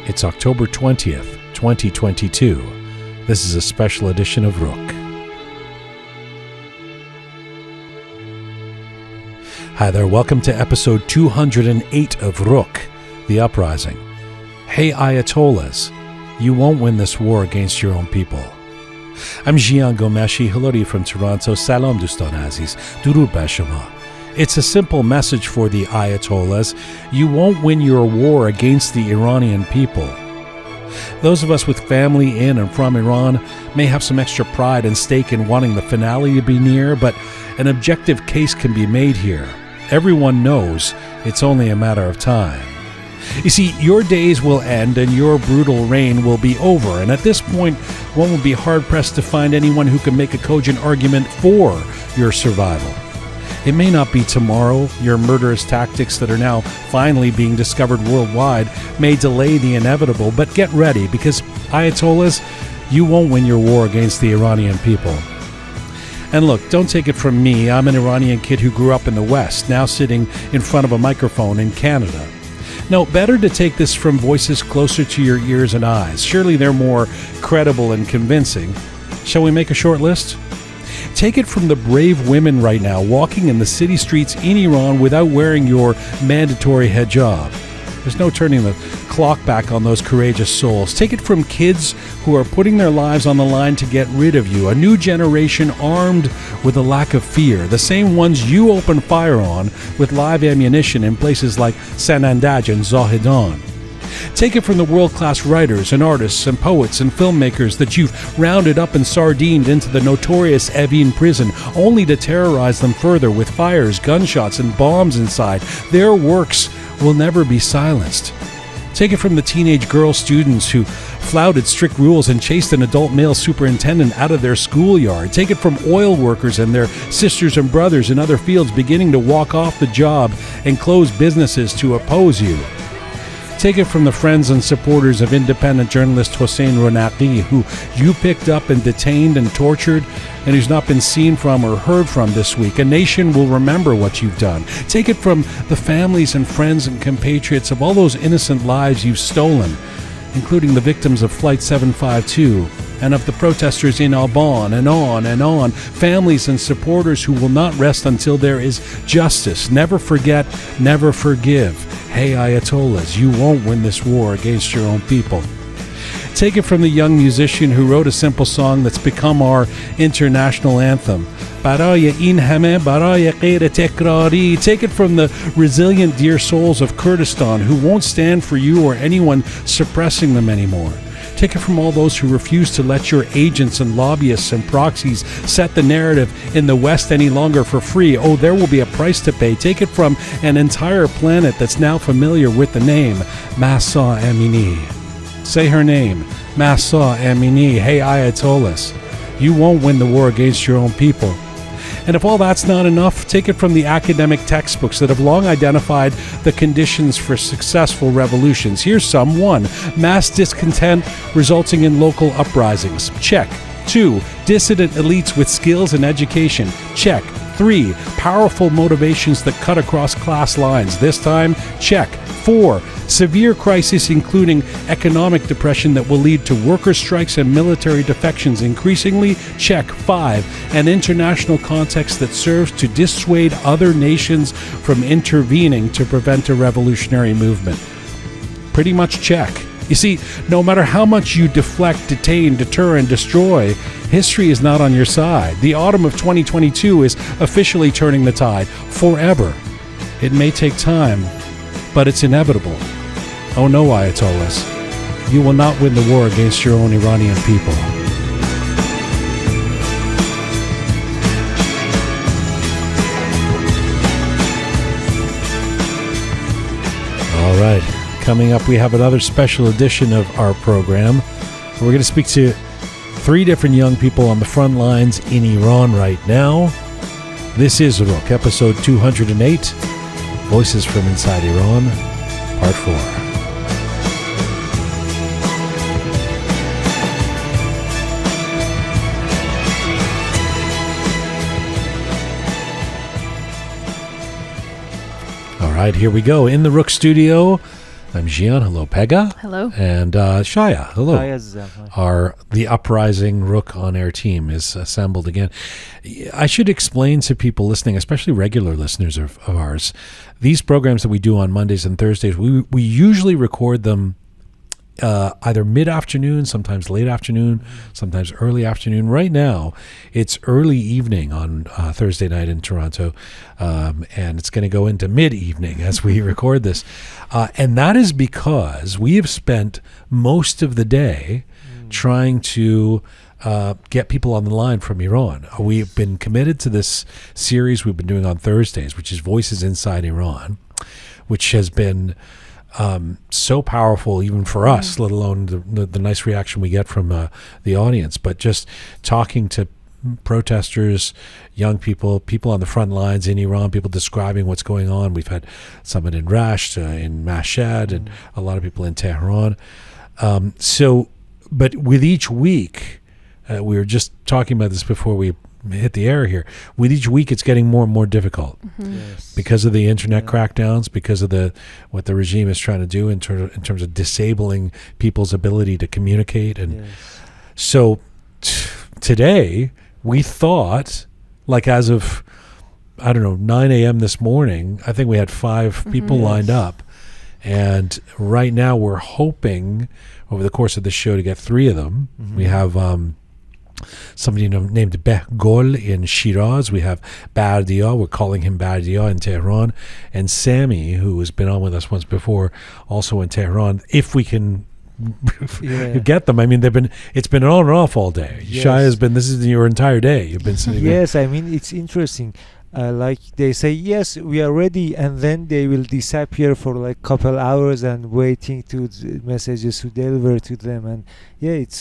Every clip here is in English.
It's October 20th, 2022. This is a special edition of Roqe. Hi there, welcome to episode 208 of Roqe, the Uprising. Hey Ayatollahs, you won't win this war against your own people. I'm Jian Ghomeshi, hello to you from Toronto, salam dostan aziz, durud bar shoma. It's a simple message for the Ayatollahs. You won't win your war against the Iranian people. Those of us with family in and from Iran may have some extra pride and stake in wanting the finale to be near, but an objective case can be made here. Everyone knows it's only a matter of time. You see, your days will end and your brutal reign will be over, and at this point, one will be hard-pressed to find anyone who can make a cogent argument for your survival. It may not be tomorrow. Your murderous tactics that are now finally being discovered worldwide may delay the inevitable, but get ready, because Ayatollahs, you won't win your war against the Iranian people. And look, don't take it from me. I'm an Iranian kid who grew up in the West, now sitting in front of a microphone in Canada. No, better to take this from voices closer to your ears and eyes. Surely they're more credible and convincing. Shall we make a short list? Take it from the brave women right now walking in the city streets in Iran without wearing your mandatory hijab. There's no turning the clock back on those courageous souls. Take it from kids who are putting their lives on the line to get rid of you. A new generation armed with a lack of fear. The same ones you open fire on with live ammunition in places like Sanandaj and Zahedan. Take it from the world-class writers and artists and poets and filmmakers that you've rounded up and sardined into the notorious Evin prison, only to terrorize them further with fires, gunshots, and bombs inside. Their works will never be silenced. Take it from the teenage girl students who flouted strict rules and chased an adult male superintendent out of their schoolyard. Take it from oil workers and their sisters and brothers in other fields beginning to walk off the job and close businesses to oppose you. Take it from the friends and supporters of independent journalist Hussein Ronaghi, who you picked up and detained and tortured, and who's not been seen from or heard from this week. A nation will remember what you've done. Take it from the families and friends and compatriots of all those innocent lives you've stolen, including the victims of Flight 752 and of the protesters in Alban, and on, families and supporters who will not rest until there is justice. Never forget, never forgive. Hey Ayatollahs, you won't win this war against your own people. Take it from the young musician who wrote a simple song that's become our international anthem. Baraya in hame, baraya ghair tekrari. Take it from the resilient dear souls of Kurdistan who won't stand for you or anyone suppressing them anymore. Take it from all those who refuse to let your agents and lobbyists and proxies set the narrative in the West any longer for free. Oh, there will be a price to pay. Take it from an entire planet that's now familiar with the name Mahsa Amini. Say her name, Mahsa Amini. Hey Ayatollahs, you won't win the war against your own people. And if all that's not enough, take it from the academic textbooks that have long identified the conditions for successful revolutions. Here's some. 1. Mass discontent resulting in local uprisings. Check. 2. Dissident elites with skills and education. Check. 3. Powerful motivations that cut across class lines. This time, check. 4. Severe crisis including economic depression that will lead to worker strikes and military defections increasingly. Check. 5. An international context that serves to dissuade other nations from intervening to prevent a revolutionary movement. Pretty much check. You see, no matter how much you deflect, detain, deter, and destroy, history is not on your side. The autumn of 2022 is officially turning the tide forever. It may take time, but it's inevitable. Oh no, Ayatollahs, you will not win the war against your own Iranian people. All right, coming up we have another special edition of our program. We're going to speak to 3 different young people on the front lines in Iran right now. This is Roqe, episode 208, Voices from Inside Iran, part 4. All right, here we go. In the Roqe studio, I'm Jian. Hello, Pega. Hello. And Shaya. Hello. Hi, Azizam. Hi. The Uprising Roqe on-air team is assembled again. I should explain to people listening, especially regular listeners of ours, these programs that we do on Mondays and Thursdays, we usually record them either mid-afternoon, sometimes late afternoon, sometimes early afternoon. Right now, it's early evening on Thursday night in Toronto, and it's going to go into mid-evening as we record this. And that is because we have spent most of the day trying to get people on the line from Iran. We've been committed to this series we've been doing on Thursdays, which is Voices Inside Iran, which has been so powerful even for us, let alone the nice reaction we get from the audience. But just talking to protesters, young people on the front lines in Iran, people describing what's going on. We've had someone in Rasht, in Mashhad, and a lot of people in Tehran. But with each week, we were just talking about this before we hit the air here. With each week, it's getting more and more difficult because of the internet crackdowns, because of what the regime is trying to do in terms of disabling people's ability to communicate. And so today, we thought, like as of, 9 a.m. this morning, I think we had 5 people lined up. And right now, we're hoping over the course of the show to get 3 of them. We have somebody named Behgol in Shiraz. We have Bardia, we're calling him Bardia in Tehran, and Sami, who has been on with us once before, also in Tehran. If we can get them. I mean, it's been on and off all day. Shai has been, this is your entire day. You've been sitting there. Yes, I mean, it's interesting. Like they say, yes, we are ready, and then they will disappear for like couple hours and waiting to messages to deliver to them. And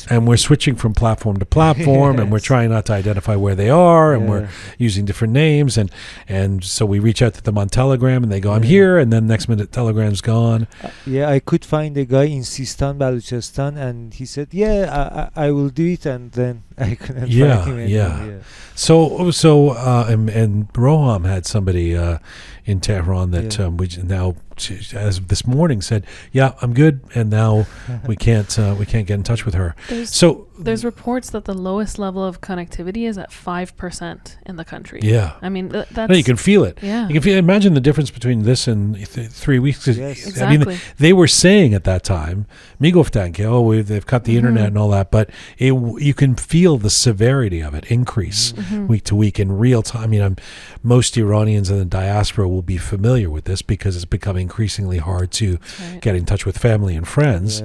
and we're switching from platform to platform, and we're trying not to identify where they are, and we're using different names, and so we reach out to them on Telegram, and they go, I'm here, and then next minute Telegram's gone. I could find a guy in Sistan, Balochistan, and he said, I will do it, and then I couldn't find him anymore. So and Roham had somebody in Tehran that we now, as of this morning, said, I'm good, and now we can't get in touch with her. There's reports that the lowest level of connectivity is at 5% in the country. I mean, that's... you can feel it. You can feel. Imagine the difference between this and 3 weeks. Exactly. I mean, they were saying at that time, they've cut the internet and all that, but you can feel the severity of it increase week to week in real time. I mean, most Iranians in the diaspora will be familiar with this because it's becoming increasingly hard to get in touch with family and friends.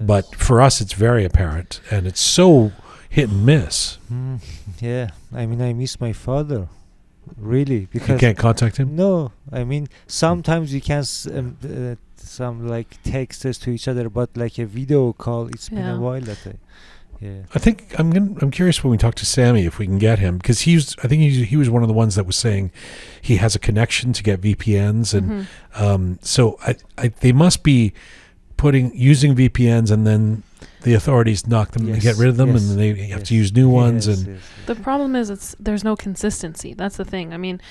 But for us, it's very apparent, and it's so hit and miss. I mean, I miss my father, really, because you can't contact him. No, I mean, sometimes we can some like texts to each other, but like a video call, it's been a while that I think I'm curious when we talk to Sami if we can get him, because he was one of the ones that was saying he has a connection to get VPNs, and so they must be using VPNs, and then the authorities knock them and get rid of them, and they have to use new ones. And the problem is there's no consistency. That's the thing. I mean,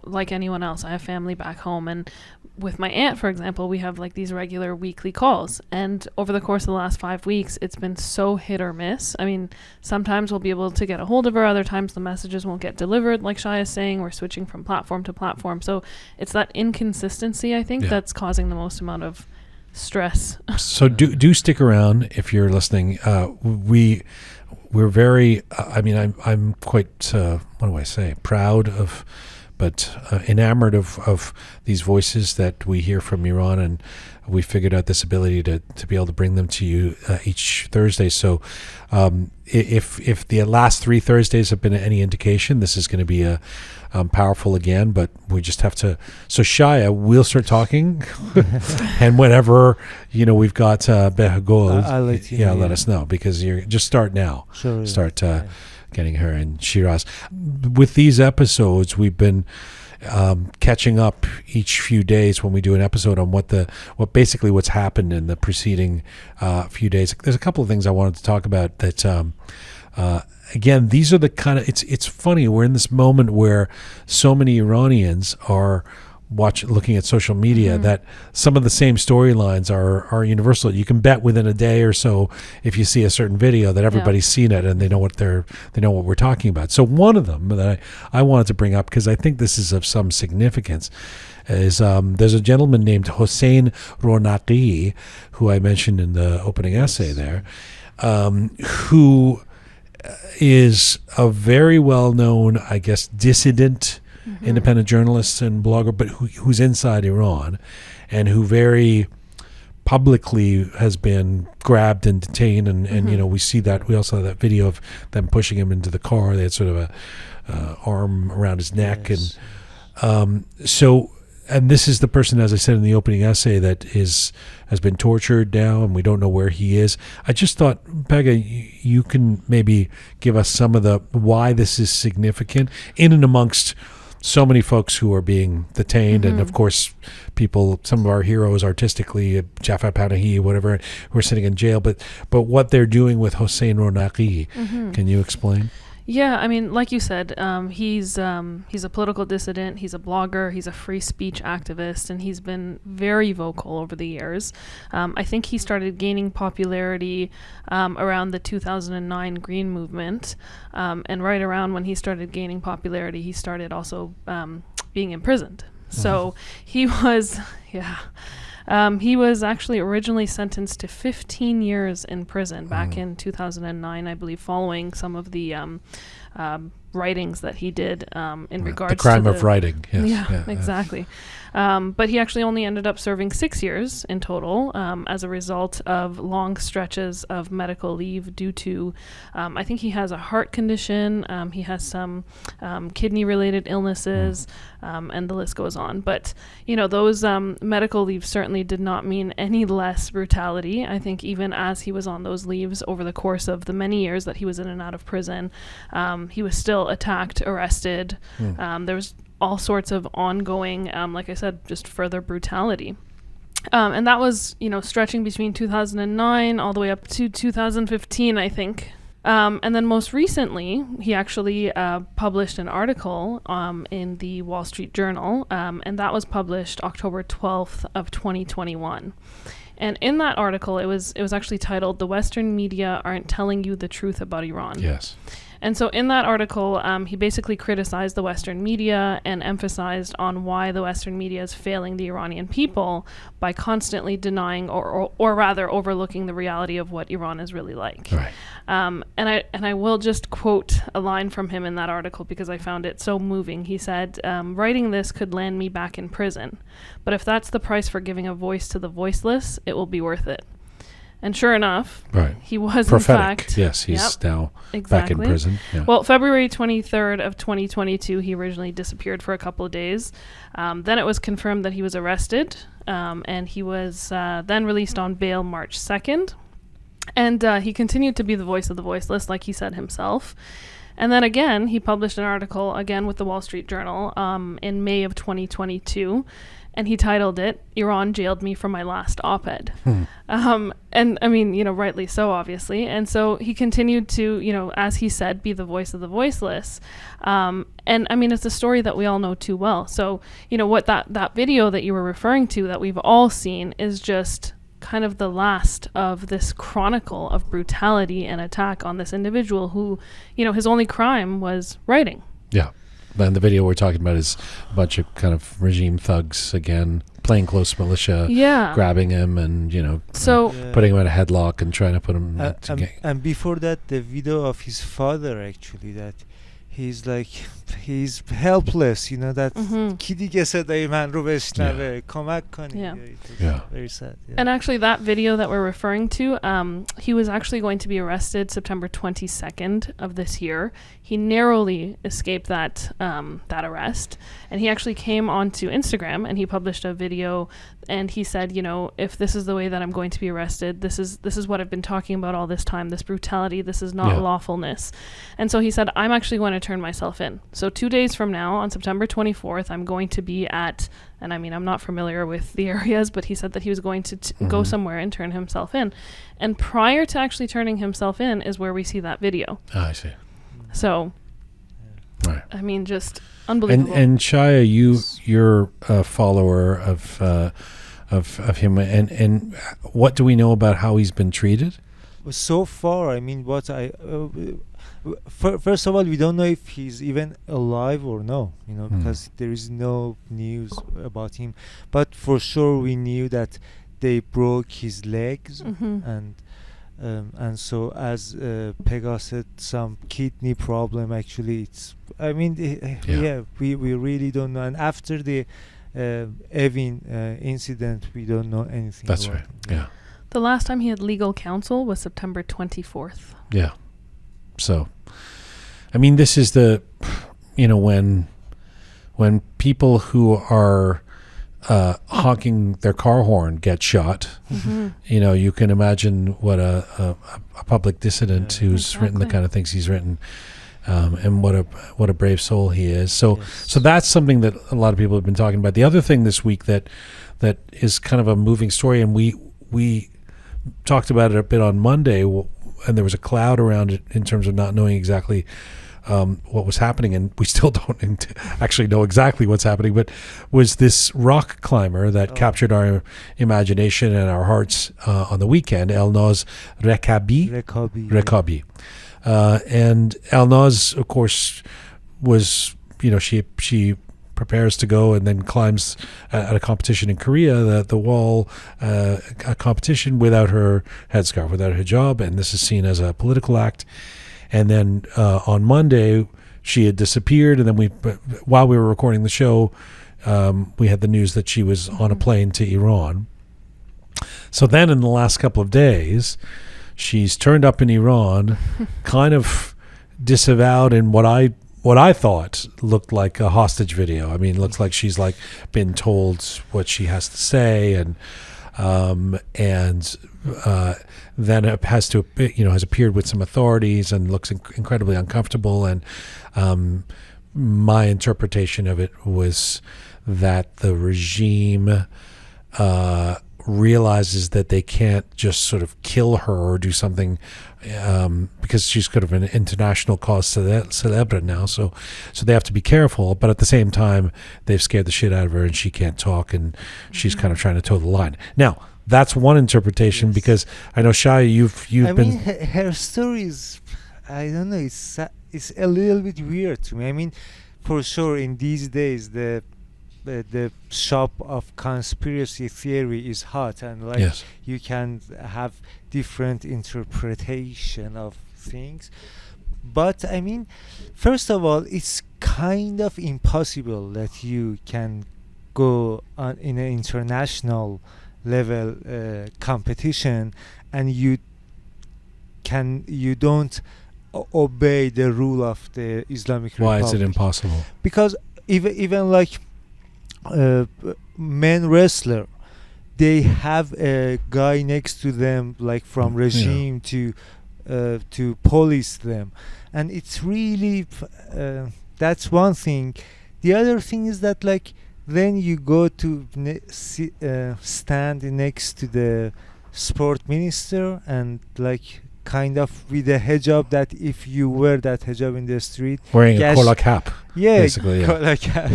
like anyone else, I have family back home, and with my aunt, for example, we have like these regular weekly calls, and over the course of the last 5 weeks, it's been so hit or miss. I mean, sometimes we'll be able to get a hold of her, other times the messages won't get delivered. Like Shai is saying, we're switching from platform to platform, so it's that inconsistency, I think, that's causing the most amount of stress. So do stick around if you're listening. We're very I'm quite what do I say, proud of, but enamored of these voices that we hear from Iran, and we figured out this ability to be able to bring them to you each Thursday. So if the last 3 Thursdays have been any indication, this is going to be powerful again, but we just have to. So Shaya, we'll start talking, and whenever we've got Behgol, I'll let you let us know, because you're just start now. Start getting her in Shiraz. With these episodes, we've been catching up each few days when we do an episode on what's happened in the preceding few days. There's a couple of things I wanted to talk about that. Again, these are the kind of, it's funny, we're in this moment where so many Iranians are looking at social media, that some of the same storylines are universal. You can bet within a day or so, if you see a certain video, that everybody's seen it and they know what we're talking about. So one of them that I wanted to bring up, because I think this is of some significance, is there's a gentleman named Hussein Ronaghi, who I mentioned in the opening essay there, who is a very well-known, I guess, dissident independent journalist and blogger, but who's inside Iran, and who very publicly has been grabbed and detained, and you know, we see that. We also have that video of them pushing him into the car. They had sort of a arm around his neck, and and this is the person, as I said in the opening essay, that has been tortured now, and we don't know where he is. I just thought, Pega, you can maybe give us some of the why this is significant in and amongst so many folks who are being detained, and of course people, some of our heroes artistically, Jafar Panahi, whatever, who are sitting in jail, but what they're doing with Hussein Ronaghi. Can you explain? Yeah, I mean, like you said, he's a political dissident, he's a blogger, he's a free speech activist, and he's been very vocal over the years. I think he started gaining popularity around the 2009 Green Movement, and right around when he started gaining popularity, he started also being imprisoned. So he was, he was actually originally sentenced to 15 years in prison back in 2009, I believe, following some of the writings that he did in regards to the crime of writing. Yes. Yeah, exactly. But he actually only ended up serving 6 years in total as a result of long stretches of medical leave due to, I think he has a heart condition, he has some kidney-related illnesses, and the list goes on. But, you know, those medical leaves certainly did not mean any less brutality. I think even as he was on those leaves over the course of the many years that he was in and out of prison, he was still attacked, arrested. There was all sorts of ongoing, like I said, just further brutality. And that was, you know, stretching between 2009 all the way up to 2015, I think. And then most recently, he actually published an article in the Wall Street Journal, and that was published October 12th of 2021. And in that article, it was actually titled, "The Western Media Aren't Telling You the Truth About Iran." Yes. And so in that article, he basically criticized the Western media and emphasized on why the Western media is failing the Iranian people by constantly denying or rather overlooking the reality of what Iran is really like. Right. And I will just quote a line from him in that article because I found it so moving. He said, "Writing this could land me back in prison, but if that's the price for giving a voice to the voiceless, it will be worth it." And sure enough, he was prophetic. In fact. Yes, he's now back in prison. Yeah. Well, February 23rd of 2022, he originally disappeared for a couple of days. Then it was confirmed that he was arrested, and he was then released on bail March 2nd. And he continued to be the voice of the voiceless, like he said himself. And then again, he published an article, again with the Wall Street Journal, in May of 2022. And he titled it, "Iran Jailed Me for My Last Op-Ed." And I mean, you know, rightly so, obviously. And so he continued to, you know, as he said, be the voice of the voiceless. And I mean, it's a story that we all know too well. So, you know, what that video that you were referring to that we've all seen is just kind of the last of this chronicle of brutality and attack on this individual who, you know, his only crime was writing. Yeah. And the video we're talking about is a bunch of kind of regime thugs, again, plainclothes militia, grabbing him and, you know, putting him in a headlock and trying to put him and before that, the video of his father, actually, that he's helpless, you know, that ki dige sadai man ro beshnawe kamak kani. Very sad. And actually that video that we're referring to, he was actually going to be arrested September 22nd of this year. He narrowly escaped that arrest, and he actually came onto Instagram and he published a video, and he said, you know, if this is the way that I'm going to be arrested, this is what I've been talking about all this time, this brutality, this is not lawfulness. And so he said, I'm actually going to turn myself in. So 2 days from now, on September 24th, I'm going to be at, and I mean, I'm not familiar with the areas, but he said that he was going to go somewhere and turn himself in. And prior to actually turning himself in is where we see that video. I see. So Right. I mean, just unbelievable. And Shaya, you're a follower of him, and what do we know about how he's been treated? So far, I mean, what I first of all, we don't know if he's even alive or no, because there is no news about him. But for sure, we knew that they broke his legs, and so as Pega said, some kidney problem. Actually, it's. I mean, we really don't know. And after the Evin incident, we don't know anything. That's about right. him. Yeah. The last time he had legal counsel was September 24th. Yeah. So, I mean, this is when people who are honking their car horn get shot, you can imagine what a public dissident who's written the kind of things he's written, and what a brave soul he is. So that's something that a lot of people have been talking about. The other thing this week that is kind of a moving story, and we talked about it a bit on Monday, and there was a cloud around it in terms of not knowing exactly what was happening, and we still don't actually know exactly what's happening, but was this rock climber that captured our imagination and our hearts on the weekend, Elnaz Rekabi. And Elnaz, of course, was, she prepares to go and then climbs at a competition in Korea, the wall, a competition without her headscarf, without her hijab, and this is seen as a political act. And then on Monday, she had disappeared, and then while we were recording the show, we had the news that she was on a plane to Iran. So then in the last couple of days, she's turned up in Iran, kind of disavowed in what I thought looked like a hostage video. I mean, it looks like she's been told what she has to say, and then it has appeared with some authorities and looks incredibly uncomfortable. And my interpretation of it was that the regime realizes that they can't just sort of kill her or do something, because she's kind of an international cause célèbre now, so they have to be careful. But at the same time, they've scared the shit out of her, and she can't talk, and she's kind of trying to toe the line. Now, that's one interpretation, because I know, Shai, you've been. I mean, her story is, I don't know, it's a little bit weird to me. I mean, for sure, in these days, the shop of conspiracy theory is hot, and you can have different interpretation of things. But I mean, first of all, it's kind of impossible that you can go on in an international level competition and you don't obey the rule of the Islamic Republic. Why is it impossible? Because even like men wrestler, they have a guy next to them, like from regime to police them, and it's really that's one thing. The other thing is that then you go to stand next to the sport minister, and kind of with a hijab, that if you wear that hijab in the street, wearing a kola cap, basically, kola cap,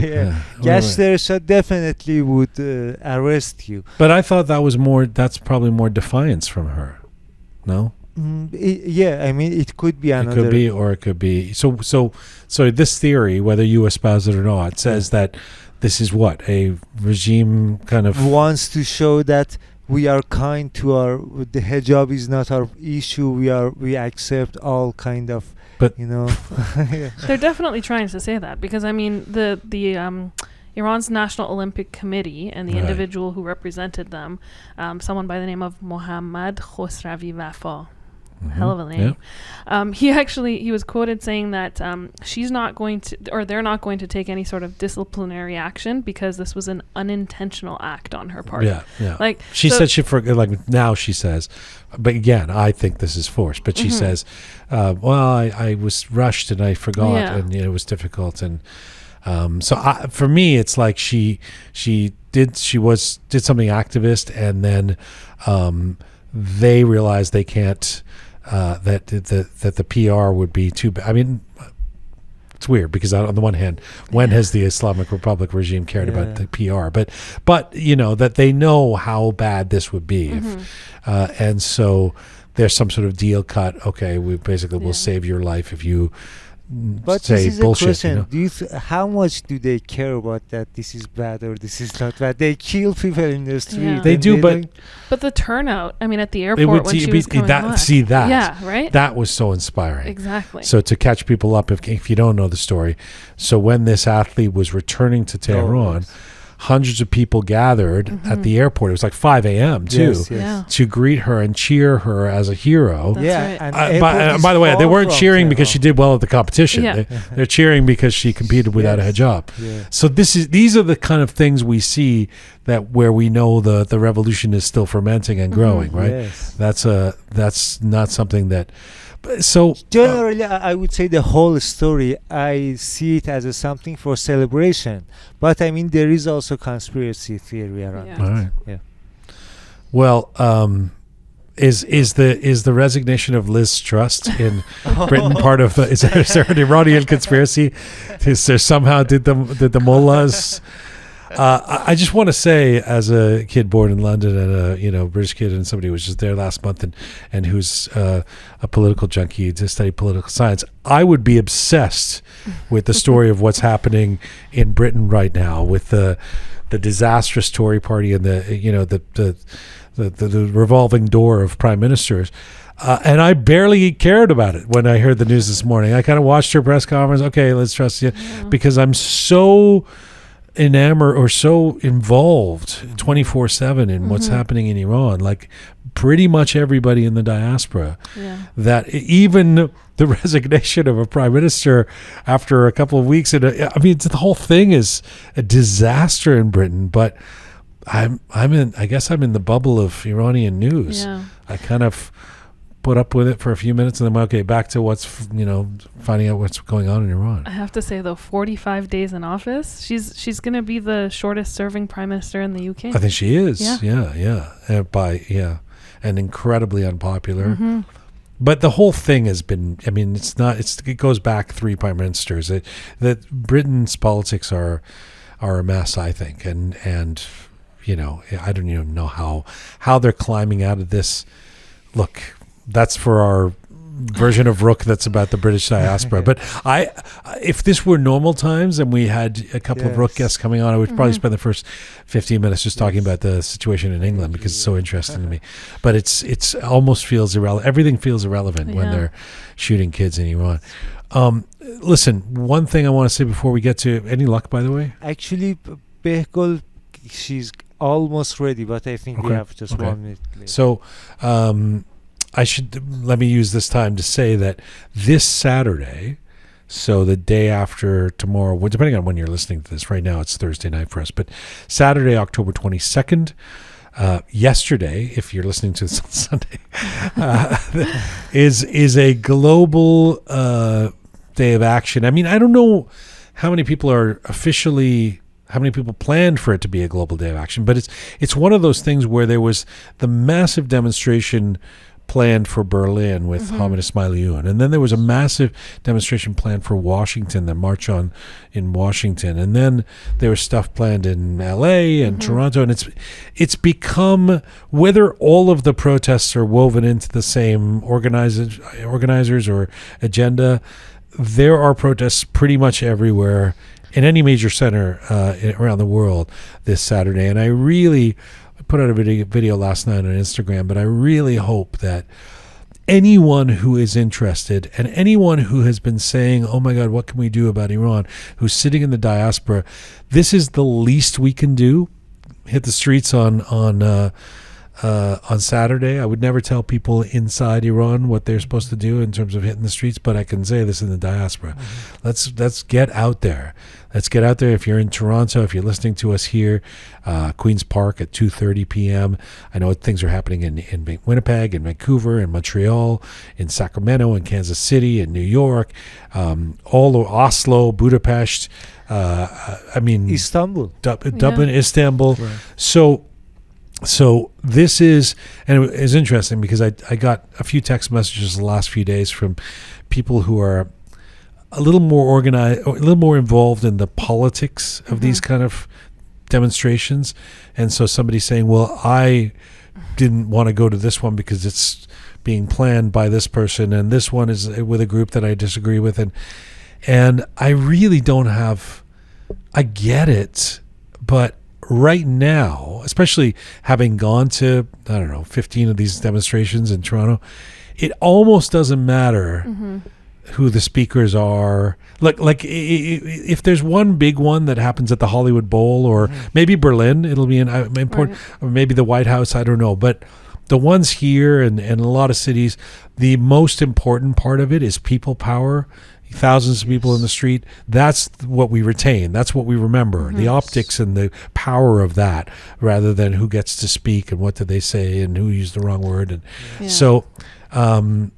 Gashter definitely would arrest you. But I thought that's probably more defiance from her, no? I mean, it could be another. It could be, or it could be. So this theory, whether you espouse it or not, says that this is what a regime kind of wants to show that we are kind to the hijab is not our issue. We accept all kind of, but They're definitely trying to say that, because I mean the Iran's National Olympic Committee and the individual who represented them, someone by the name of Mohammad Khosravi Wafa. Hell of a name. He was quoted saying that she's not going to, or they're not going to take any sort of disciplinary action because this was an unintentional act on her part. Yeah. She said she forgot. Now she says, but again, I think this is forced. But she says, I was rushed and I forgot, and it was difficult. And for me, it's like she did something activist, and then they realized they can't. That the PR would be too bad. I mean, it's weird because on the one hand, when has the Islamic Republic regime cared about the PR? But you know that they know how bad this would be, and so there's some sort of deal cut. Okay, we basically will save your life if you But say this is bullshit. a question. You know? Do you how much do they care about that this is bad or this is not bad? They kill people in the street. Yeah. They and do, but But the turnout, I mean, at the it airport would when she was coming back. see that. Yeah, right? That was so inspiring. Exactly. So to catch people up, if you don't know the story, so when this athlete was returning to Tehran, hundreds of people gathered at the airport. It was like 5 a.m. too, to greet her and cheer her as a hero. That's right. And by the way, they weren't cheering because she did well at the competition. Yeah. They're cheering because she competed without a hijab. Yeah. So these are the kind of things we see that where we know the revolution is still fermenting and growing. Right. Yes. That's not something that. So generally, I would say the whole story, I see it as something for celebration. But I mean, there is also conspiracy theory around it. Yeah. all right. Yeah. Well, is the resignation of Liz Truss in Britain part of is there an Iranian conspiracy? Is there somehow did the mullahs? I just want to say, as a kid born in London and a British kid and somebody who was just there last month and who's a political junkie to study political science, I would be obsessed with the story of what's happening in Britain right now with the disastrous Tory party and the revolving door of prime ministers. And I barely cared about it when I heard the news this morning. I kind of watched her press conference. Okay, let's trust you, because I'm so enamored or so involved 24/7 in what's happening in Iran, like pretty much everybody in the diaspora, that even the resignation of a prime minister after a couple of weeks, I mean, the whole thing is a disaster in Britain. But I guess I'm in the bubble of Iranian news. I kind of put up with it for a few minutes and then okay, back to what's finding out what's going on in Iran. I have to say though, 45 days in office, she's going to be the shortest serving prime minister in the UK. I think she is. And incredibly unpopular. But the whole thing has been, I mean, it goes back 3 prime ministers. That Britain's politics are a mess, I think, and I don't even know how they're climbing out of this. Look, that's for our version of Roqe that's about the British diaspora. But if this were normal times and we had a couple of Roqe guests coming on, I would probably spend the first 15 minutes just talking about the situation in England because it's so interesting to me. But it's almost feels irrelevant. Everything feels irrelevant when they're shooting kids in Iran. Listen, one thing I want to say before we get to any luck, by the way. Actually, Behgol, she's almost ready, but I think we have just 1 minute later. So let me use this time to say that this Saturday, so the day after tomorrow, well, depending on when you're listening to this, right now it's Thursday night for us, but Saturday, October 22nd, yesterday, if you're listening to this on Sunday, is a global day of action. I mean, I don't know how many people planned for it to be a global day of action, but it's one of those things where there was the massive demonstration planned for Berlin with Hamid Ismailioun, and then there was a massive demonstration planned for Washington, the march on in Washington, and then there was stuff planned in LA and Toronto, and it's become, whether all of the protests are woven into the same organizers or agenda, there are protests pretty much everywhere in any major center around the world this Saturday. And I put out a video last night on Instagram, but I really hope that anyone who is interested and anyone who has been saying, oh my God, what can we do about Iran, who's sitting in the diaspora, this is the least we can do. Hit the streets on Saturday. I would never tell people inside Iran what they're supposed to do in terms of hitting the streets, but I can say this in the diaspora. Let's get out there. Let's get out there. If you're in Toronto, if you're listening to us here, Queen's Park at 2:30 p.m. I know things are happening in Winnipeg, in Vancouver, in Montreal, in Sacramento, in Kansas City, in New York, all over Oslo, Budapest. Istanbul, Dublin, Istanbul. Right. So this is, and it is interesting because I got a few text messages the last few days from people who are a little more organized, a little more involved in the politics of these kind of demonstrations. And so somebody's saying, well, I didn't want to go to this one because it's being planned by this person, and this one is with a group that I disagree with. And I really don't have, I get it, but right now, especially having gone to, 15 of these demonstrations in Toronto, it almost doesn't matter who the speakers are. Like if there's one big one that happens at the Hollywood Bowl, or maybe Berlin, it'll be important, or maybe the White House, I don't know. But the ones here and a lot of cities, the most important part of it is people power. Thousands of people in the street. That's what we retain. That's what we remember. The optics and the power of that, rather than who gets to speak and what did they say and who used the wrong word. And so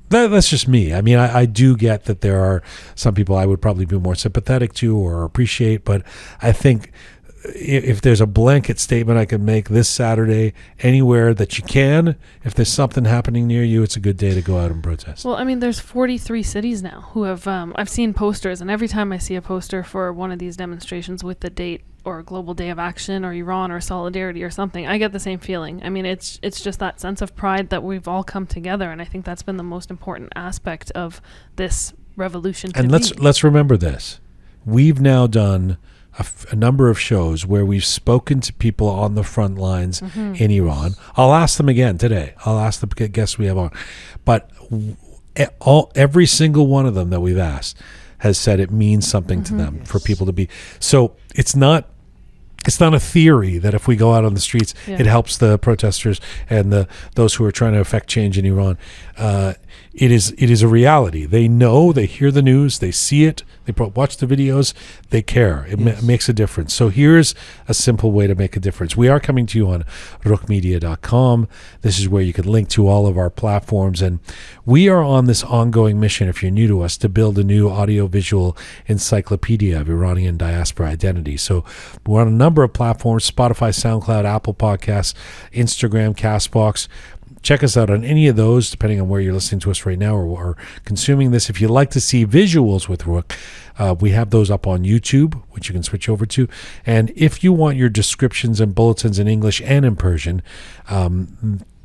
that's just me. I mean, I do get that there are some people I would probably be more sympathetic to or appreciate, but I think if there's a blanket statement I can make this Saturday, anywhere that you can, if there's something happening near you, it's a good day to go out and protest. Well, I mean, there's 43 cities now who have, I've seen posters, and every time I see a poster for one of these demonstrations with the date or Global Day of Action or Iran or Solidarity or something, I get the same feeling. I mean, it's just that sense of pride that we've all come together, and I think that's been the most important aspect of this revolution. And let's remember this. We've now done a number of shows where we've spoken to people on the front lines in Iran. I'll ask them again today. I'll ask the guests we have on. But every single one of them that we've asked has said it means something to them for people to be. So it's not a theory that if we go out on the streets, it helps the protesters and those who are trying to affect change in Iran. It is a reality. They know, they hear the news, they see it, they watch the videos, they care. It makes a difference. So here's a simple way to make a difference. We are coming to you on roqemedia.com. This is where you can link to all of our platforms. And we are on this ongoing mission, if you're new to us, to build a new audiovisual encyclopedia of Iranian diaspora identity. So we're on a number of platforms: Spotify, SoundCloud, Apple Podcasts, Instagram, CastBox. Check us out on any of those, depending on where you're listening to us right now or consuming this. If you'd like to see visuals with Roqe, we have those up on YouTube, which you can switch over to. And if you want your descriptions and bulletins in English and in Persian,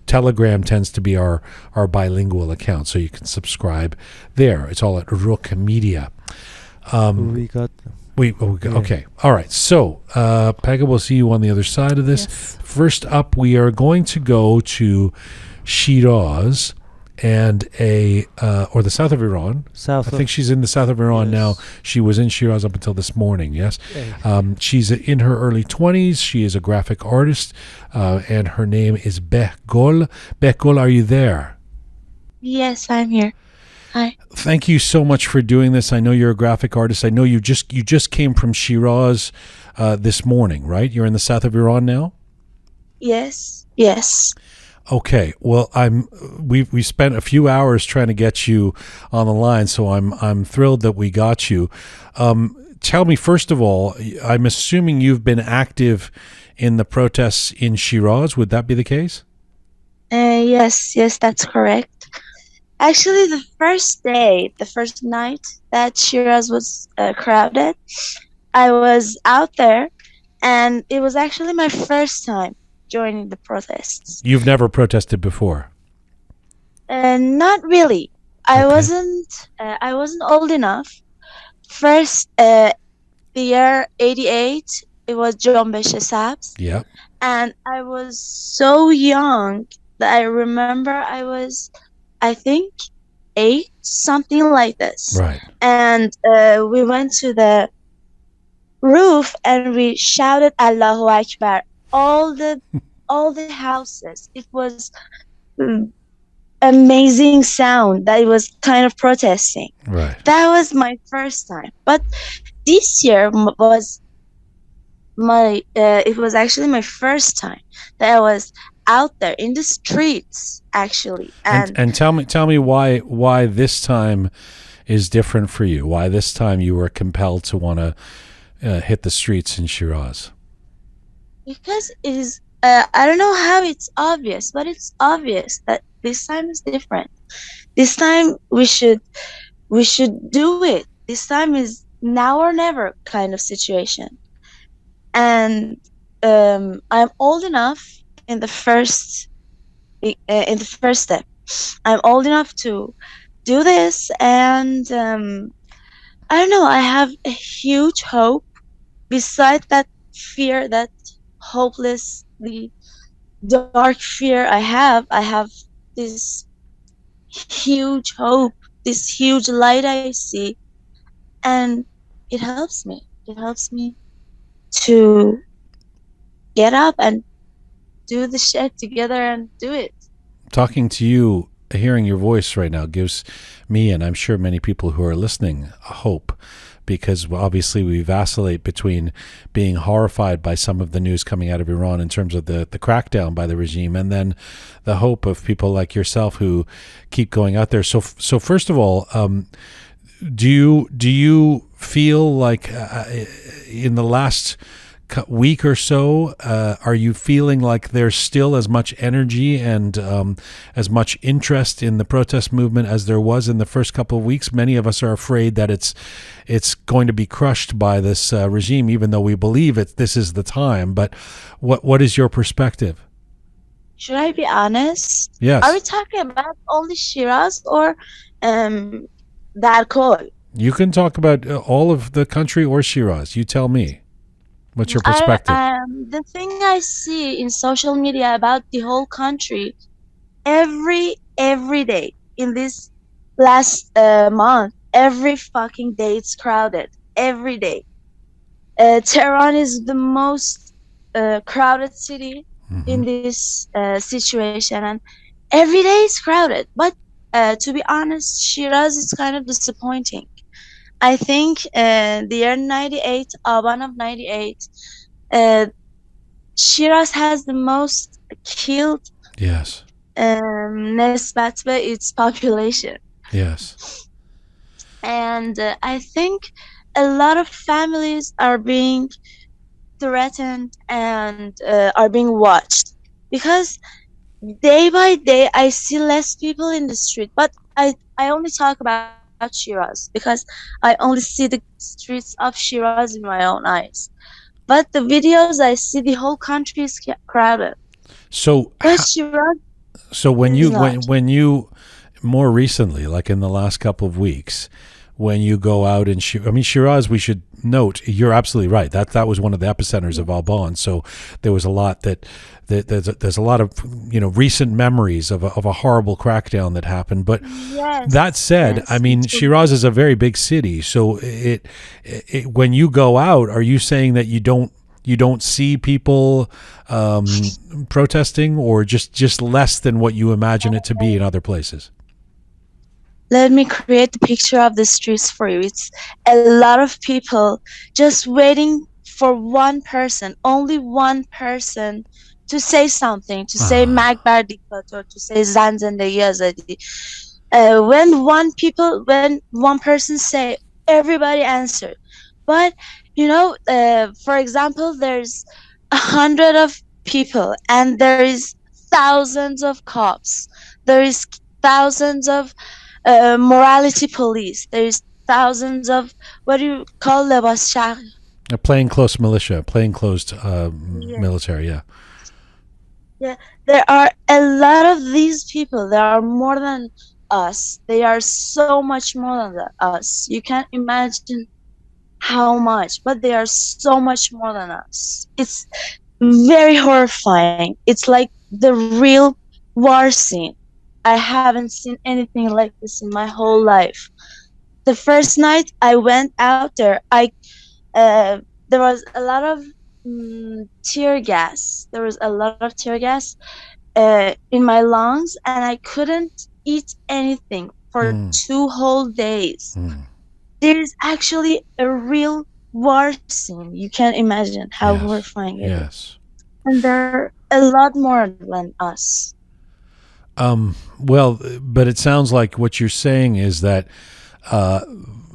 Telegram tends to be our bilingual account, so you can subscribe there. It's all at Roqe Media. We got them. Okay. All right. So, Pega, we'll see you on the other side of this. Yes. First up, we are going to go to Shiraz and or the south of Iran. I think she's in the south of Iran now. She was in Shiraz up until this morning, yes? She's in her early 20s. She is a graphic artist, and her name is Behgol. Behgol, are you there? Yes, I'm here. Hi. Thank you so much for doing this. I know you're a graphic artist. I know you just came from Shiraz this morning, right? You're in the south of Iran now? Yes. Okay. Well, we spent a few hours trying to get you on the line, so I'm thrilled that we got you. Tell me, first of all, I'm assuming you've been active in the protests in Shiraz. Would that be the case? Yes, that's correct. Actually, the first night that Shiraz was crowded, I was out there, and it was actually my first time joining the protests. You've never protested before? Not really. I wasn't old enough. First, the year 88, it was Jian Ghomeshi. Yeah. And I was so young that I remember I think 8, something like this. Right. And we went to the roof and we shouted Allahu Akbar. All the houses. It was amazing sound that it was kind of protesting. Right. That was my first time. But this year was it was actually my first time that I was out there in the streets, actually. And tell me why this time is different for you. Why this time you were compelled to want to hit the streets in Shiraz? Because it is. I don't know how it's obvious, but it's obvious that this time is different. This time we should do it. This time is now or never kind of situation. And I'm old enough in the first step. I'm old enough to do this, and I don't know. I have a huge hope. Besides that fear, that hopelessly dark fear I have this huge hope, this huge light I see, and it helps me. It helps me to get up and do the shit together and do it. Talking to you, hearing your voice right now gives me, and I'm sure many people who are listening, a hope, because obviously we vacillate between being horrified by some of the news coming out of Iran in terms of the crackdown by the regime, and then the hope of people like yourself who keep going out there. So first of all, do you feel like in the last week or so, are you feeling like there's still as much energy and as much interest in the protest movement as there was in the first couple of weeks? Many of us are afraid that it's going to be crushed by this regime, even though we believe this is the time. But what is your perspective? Should I be honest? Yes. Are we talking about only Shiraz or Darkol? You can talk about all of the country or Shiraz. You tell me. What's your perspective? The thing I see in social media about the whole country, every day in this last month, every fucking day it's crowded. Every day. Tehran is the most crowded city in this situation, and every day it's crowded. But to be honest, Shiraz is kind of disappointing. I think the year 98, Aban of 98, Shiraz has the most killed Yes. نسبت به its population. Yes. And I think a lot of families are being threatened and are being watched, because day by day I see less people in the street. But I only talk about Shiraz because I only see the streets of Shiraz in my own eyes. But the videos I see, the whole country is crowded. So But Shiraz when is you not. when you more recently, like in the last couple of weeks, when you go out in Shiraz, we should note, you're absolutely right. That was one of the epicenters of Alban. So there was a lot there's a lot of recent memories of a horrible crackdown that happened. But Yes, that said, yes, I mean, Shiraz is a very big city. So it when you go out, are you saying that you don't see people protesting, or just less than what you imagine it to be in other places? Let me create the picture of the streets for you. It's a lot of people just waiting for one person, only one person, to say something, to say Magbar dictator, to say Zan Zendegi Azadi. When one person say, everybody answer. But for example, there's 100 of people and there is thousands of cops. There is thousands of morality police. There's thousands of, what do you call lebas shah? A plainclothes militia, plainclothes Yeah. military, yeah. Yeah, there are a lot of these people. There are more than us. They are so much more than us. You can't imagine how much, but they are so much more than us. It's very horrifying. It's like the real war scene. I haven't seen anything like this in my whole life. The first night I went out there, there was a lot of tear gas. There was a lot of tear gas in my lungs, and I couldn't eat anything for 2 whole days. There's actually a real war scene. You can't imagine how horrifying it is. And there are a lot more than us. Well, but it sounds like what you're saying is that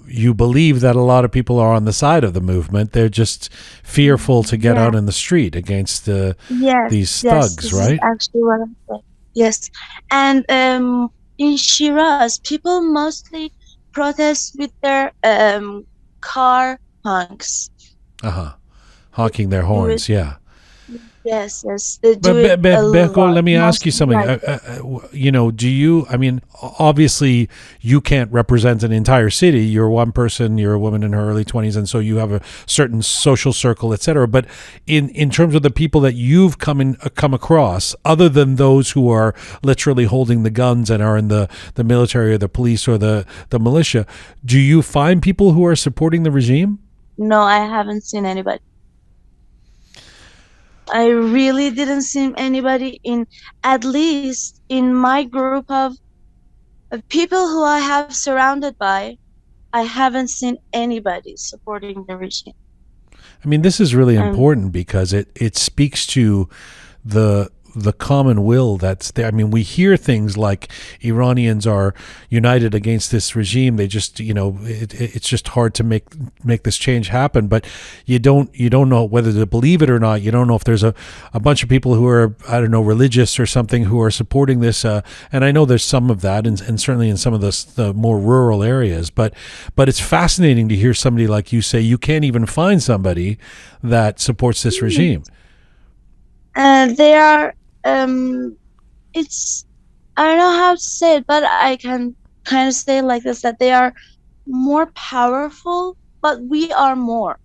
you believe that a lot of people are on the side of the movement. They're just fearful to get out in the street against these thugs, right? Is actually what I'm saying. Yes. And in Shiraz, people mostly protest with their car honks. Uh-huh. Honking their Do it. horns, yeah. Yes, yes, they do But it a Behgol, lot. let me ask you Mostly something. like Do you? I mean, obviously, you can't represent an entire city. You're one person. You're a woman in her early 20s, and so you have a certain social circle, etc. But in terms of the people that you've come across, other than those who are literally holding the guns and are in the military or the police or the militia, do you find people who are supporting the regime? no, I haven't seen anybody. I really didn't see anybody in, at least in my group of people who I have surrounded by. I haven't seen anybody supporting the regime. I mean, this is really Um, important because it speaks to the common will that's there. I mean, we hear things like Iranians are united against this regime. They just, it's just hard to make this change happen. But you don't know whether to believe it or not. You don't know if there's a bunch of people who are, I don't know, religious or something who are supporting this. And I know there's some of that, and certainly in some of the more rural areas. But it's fascinating to hear somebody like you say you can't even find somebody that supports this regime. they are, it's, I don't know how to say it, but I can kind of say it like this, that they are more powerful, but we are more.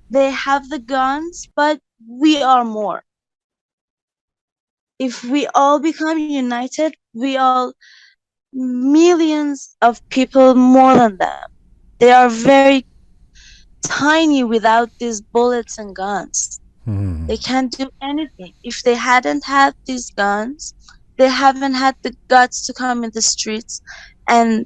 They have the guns, but we are more. If we all become united, we all millions of people more than them. They are very tiny without these bullets and guns. They can't do anything. If they hadn't had these guns, they haven't had the guts to come in the streets and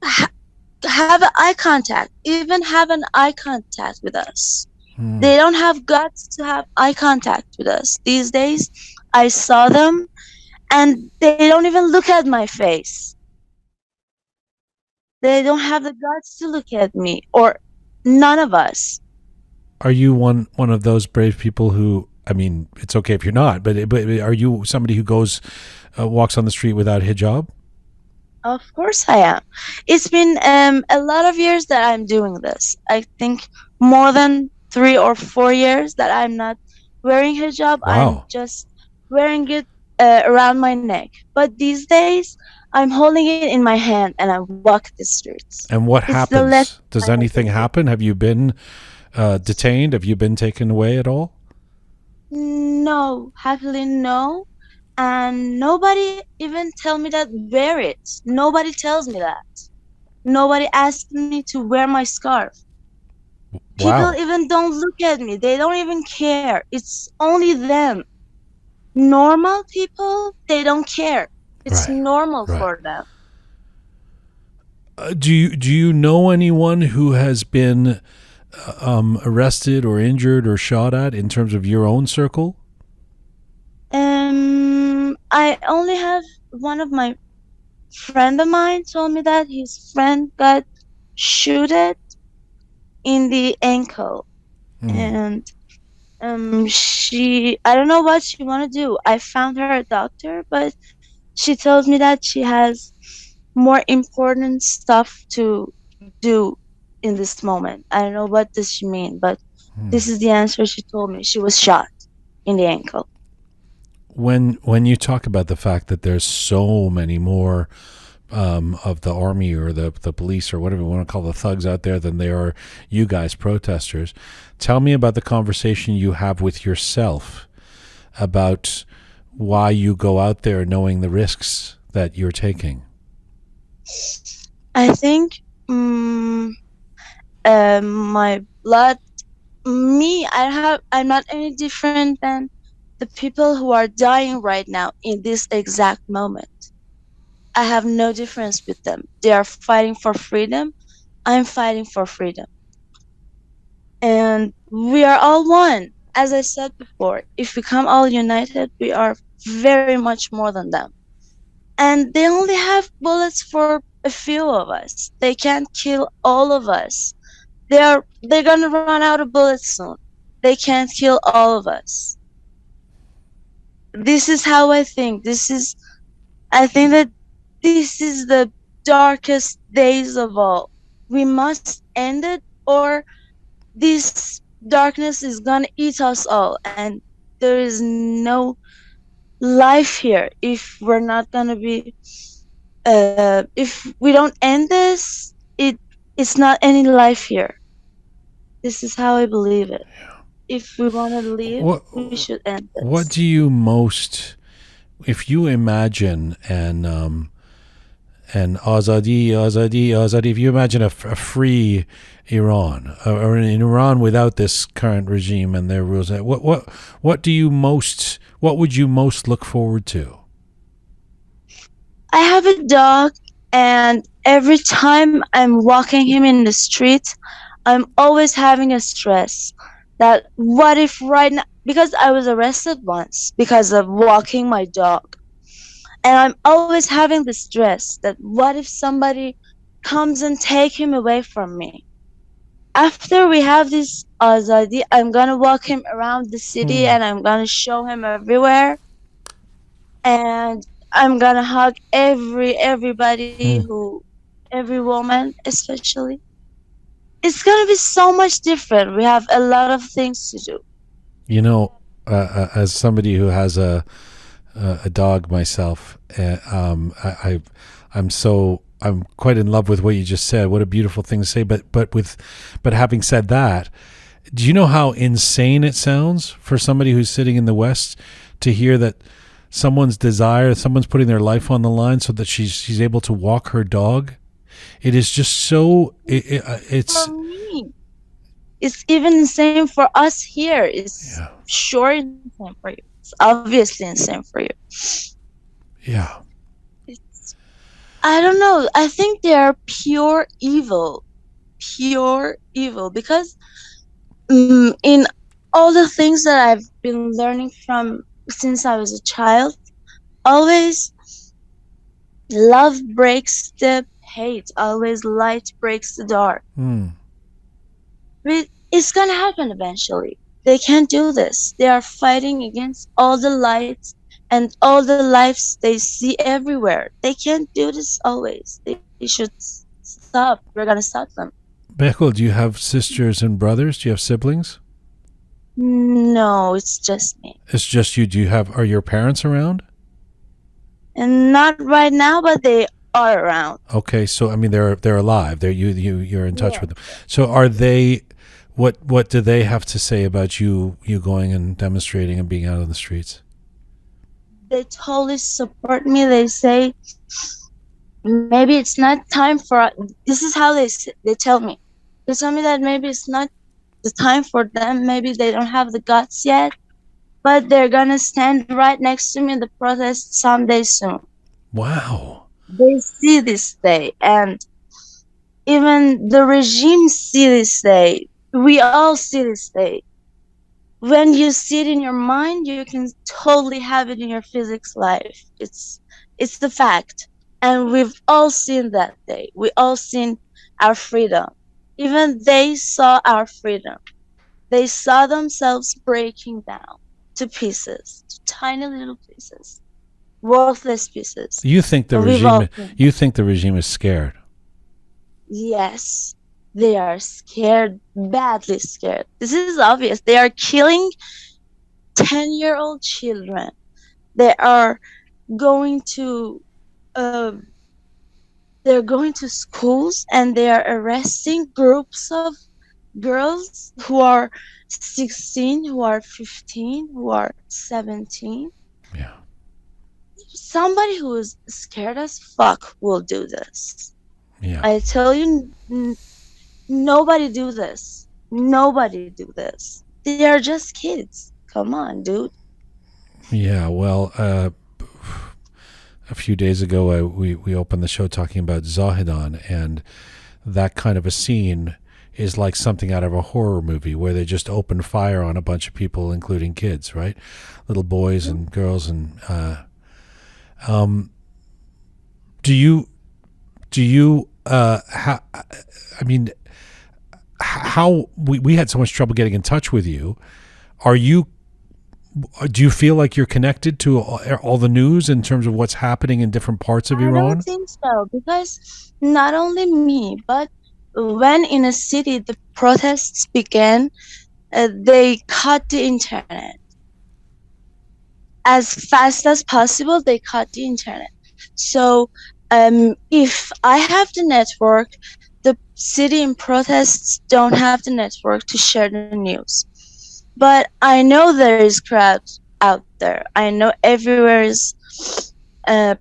have an eye contact, even have an eye contact with us. They don't have guts to have eye contact with us. These days, I saw them and they don't even look at my face. They don't have the guts to look at me, or none of us. Are you one of those brave people who? I mean, it's okay if you're not, but are you somebody who goes walks on the street without hijab? Of course I am. It's been a lot of years that I'm doing this. I think more than 3 or 4 years that I'm not wearing hijab. I'm Wow. just wearing it around my neck. But these days, I'm holding it in my hand and I walk the streets. And what It's the less happens? Does I have anything to do. happen? Have you been detained? Have you been taken away at all? No, happily no. And nobody even tell me that wear it. Nobody tells me that. Nobody asked me to wear my scarf. People Wow. even don't look at me. They don't even care. It's only them. Normal people, they don't care. It's Right. normal Right. for them. Do you know anyone who has been arrested or injured or shot at in terms of your own circle? I only have one of my friend of mine told me that his friend got shooted in the ankle, and she, I don't know what she want to do. I found her a doctor, but she tells me that she has more important stuff to do in this moment. I don't know what does she mean, but this is the answer she told me. She was shot in the ankle. When you talk about the fact that there's so many more of the army or the police or whatever you want to call the thugs out there than there are you guys protesters, tell me about the conversation you have with yourself about why you go out there knowing the risks that you're taking. I think my blood, I'm not any different than the people who are dying right now in this exact moment. I have no difference with them. They are fighting for freedom. I'm fighting for freedom. And we are all one. As I said before, if we come all united, we are very much more than them. And they only have bullets for a few of us. They can't kill all of us. They're gonna run out of bullets soon. They can't kill all of us. This is how I think. I think that this is the darkest days of all. We must end it, or this darkness is gonna eat us all, and there is no life here if we're not gonna be. If we don't end this, it's not any life here. This is how I believe it. If we want to live, What we should end what this. do you most, if you imagine and azadi, azadi, azadi, if you imagine a free Iran, or an Iran without this current regime and their rules, what do you most, what would you most look forward to? I have a dog, and every time I'm walking him in the street, I'm always having a stress that what if right now, because I was arrested once because of walking my dog. And I'm always having the stress that what if somebody comes and take him away from me? After we have this azadi, I'm gonna walk him around the city Hmm. and I'm gonna show him everywhere, and I'm gonna hug everybody Hmm. every woman especially. It's gonna be so much different. We have a lot of things to do. You know, as somebody who has a dog myself, I'm so, I'm quite in love with what you just said. What a beautiful thing to say. But having said that, do you know how insane it sounds for somebody who's sitting in the West to hear that someone's desire, someone's putting their life on the line so that she's able to walk her dog? It is just so, it's, For me, it's even insane for us here. It's yeah, sure insane for you. It's obviously insane for you. yeah. It's, I don't know. I think they are pure evil, because in all the things that I've been learning from since I was a child, always love breaks the hate, always light breaks the dark. Hmm. It's gonna happen eventually. They can't do this. They are fighting against all the lights and all the lives they see everywhere. They can't do this always. They should stop. We're gonna stop them. Behgol, do you have sisters and brothers? Do you have siblings? No, it's just me. It's just you. Do you have, are your parents around? And not right now, but they are around. Okay, so I mean they're alive. They're you're in touch Yeah. with them. So are they, what do they have to say about you going and demonstrating and being out on the streets? They totally support me. They say maybe it's not time for. This is how they tell me. They tell me that maybe it's not the time for them. Maybe they don't have the guts yet, but they're gonna stand right next to me in the protest someday soon. Wow. They see this day, and even the regime see this day. We all see this day. When you see it in your mind, you can totally have it in your physics life. It's the fact, and we've all seen that day. We all seen our freedom. Even they saw our freedom. They saw themselves breaking down to pieces, to tiny little pieces, worthless pieces. You think the And we've all regime, seen. you think the regime is scared? Yes, they are scared, badly scared. This is obvious. They are killing 10-year-old children. They are going to uh, they're going to schools, and they are arresting groups of girls who are 16, who are 15, who are 17. Yeah. Somebody who is scared as fuck will do this. Yeah. I tell you, nobody do this. Nobody do this. They are just kids. Come on, dude. Yeah. Well, a few days ago, we opened the show talking about Zahedan, and that kind of a scene is like something out of a horror movie where they just open fire on a bunch of people, including kids, right? Little boys and girls. And do you I mean, how we had so much trouble getting in touch with you. Are you do you feel like you're connected to all the news in terms of what's happening in different parts of I don't Iran? think so, because not only me, but when in a city the protests began, they cut the internet. As fast as possible, they cut the internet. So if I have the network, the city in protests don't have the network to share the news. But I know there is crowds out there. I know everywhere is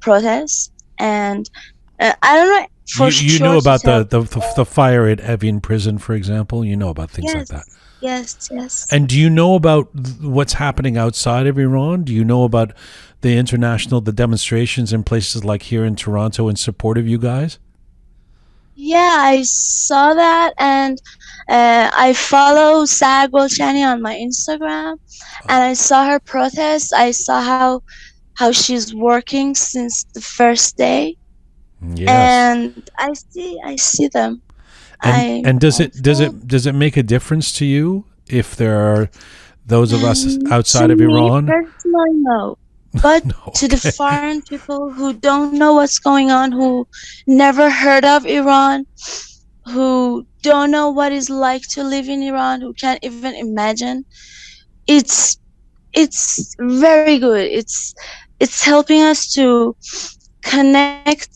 protests, and I don't know for You know sure to about tell. the fire at Evin prison, for example. You know about things like Yes, that. yes, yes. And do you know about what's happening outside of Iran? Do you know about the demonstrations in places like here in Toronto in support of you guys? Yeah, I saw that, and I follow Sag Bolshani on my Instagram, and I saw her protest. I saw how she's working since the first day, Yes. and I see them. I And does it does also, it does it make a difference to you if there are those of us to outside of me Iran? personally, no. But No. to the Okay. foreign people who don't know what's going on, who never heard of Iran, who don't know what it's like to live in Iran, who can't even imagine, it's it's very good. It's helping us to connect,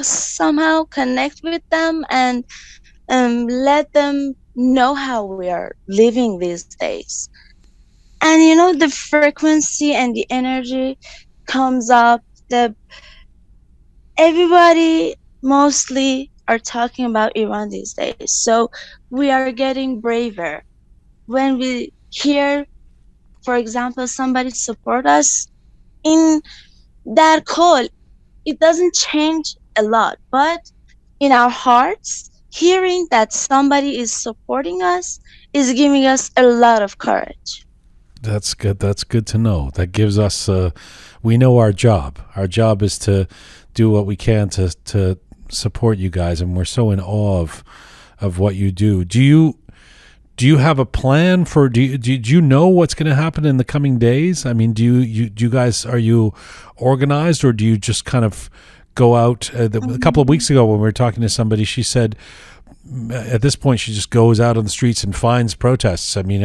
somehow connect with them, and let them know how we are living these days. And the frequency and the energy comes up. The Everybody mostly are talking about Iran these days, so we are getting braver when we hear, for example, somebody support us in that call. It doesn't change a lot, but in our hearts, hearing that somebody is supporting us is giving us a lot of courage. That's good. That's good to know. That gives us. We know our job. Our job is to do what we can to support you guys, and we're so in awe of what you do. Do you have a plan for? Do you know what's going to happen in the coming days? I mean, do you guys, are you organized, or do you just kind of go out? A couple of Um, weeks ago, when we were talking to somebody, she said at this point she just goes out on the streets and finds protests. I mean,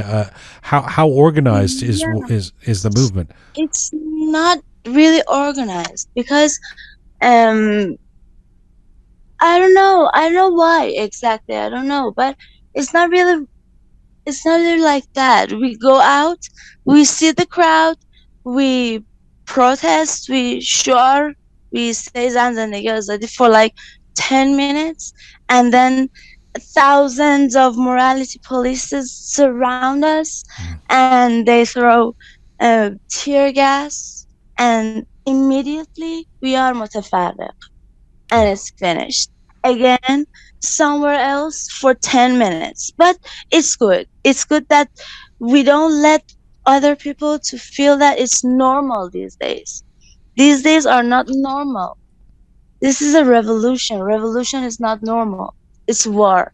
how organized yeah, is the movement? it's not really organized because um I don't know why exactly. I don't know, but it's not really it's not really like that. We go out, we see the crowd, we protest, we say زن آزادی for like 10 minutes, and then thousands of morality polices surround us, and they throw tear gas, and immediately we are متفرق, and Yeah. it's finished. Again, somewhere else for 10 minutes. But it's good. It's good that we don't let other people to feel that it's normal these days. These days are not normal. This is a revolution. Revolution is not normal. It's war.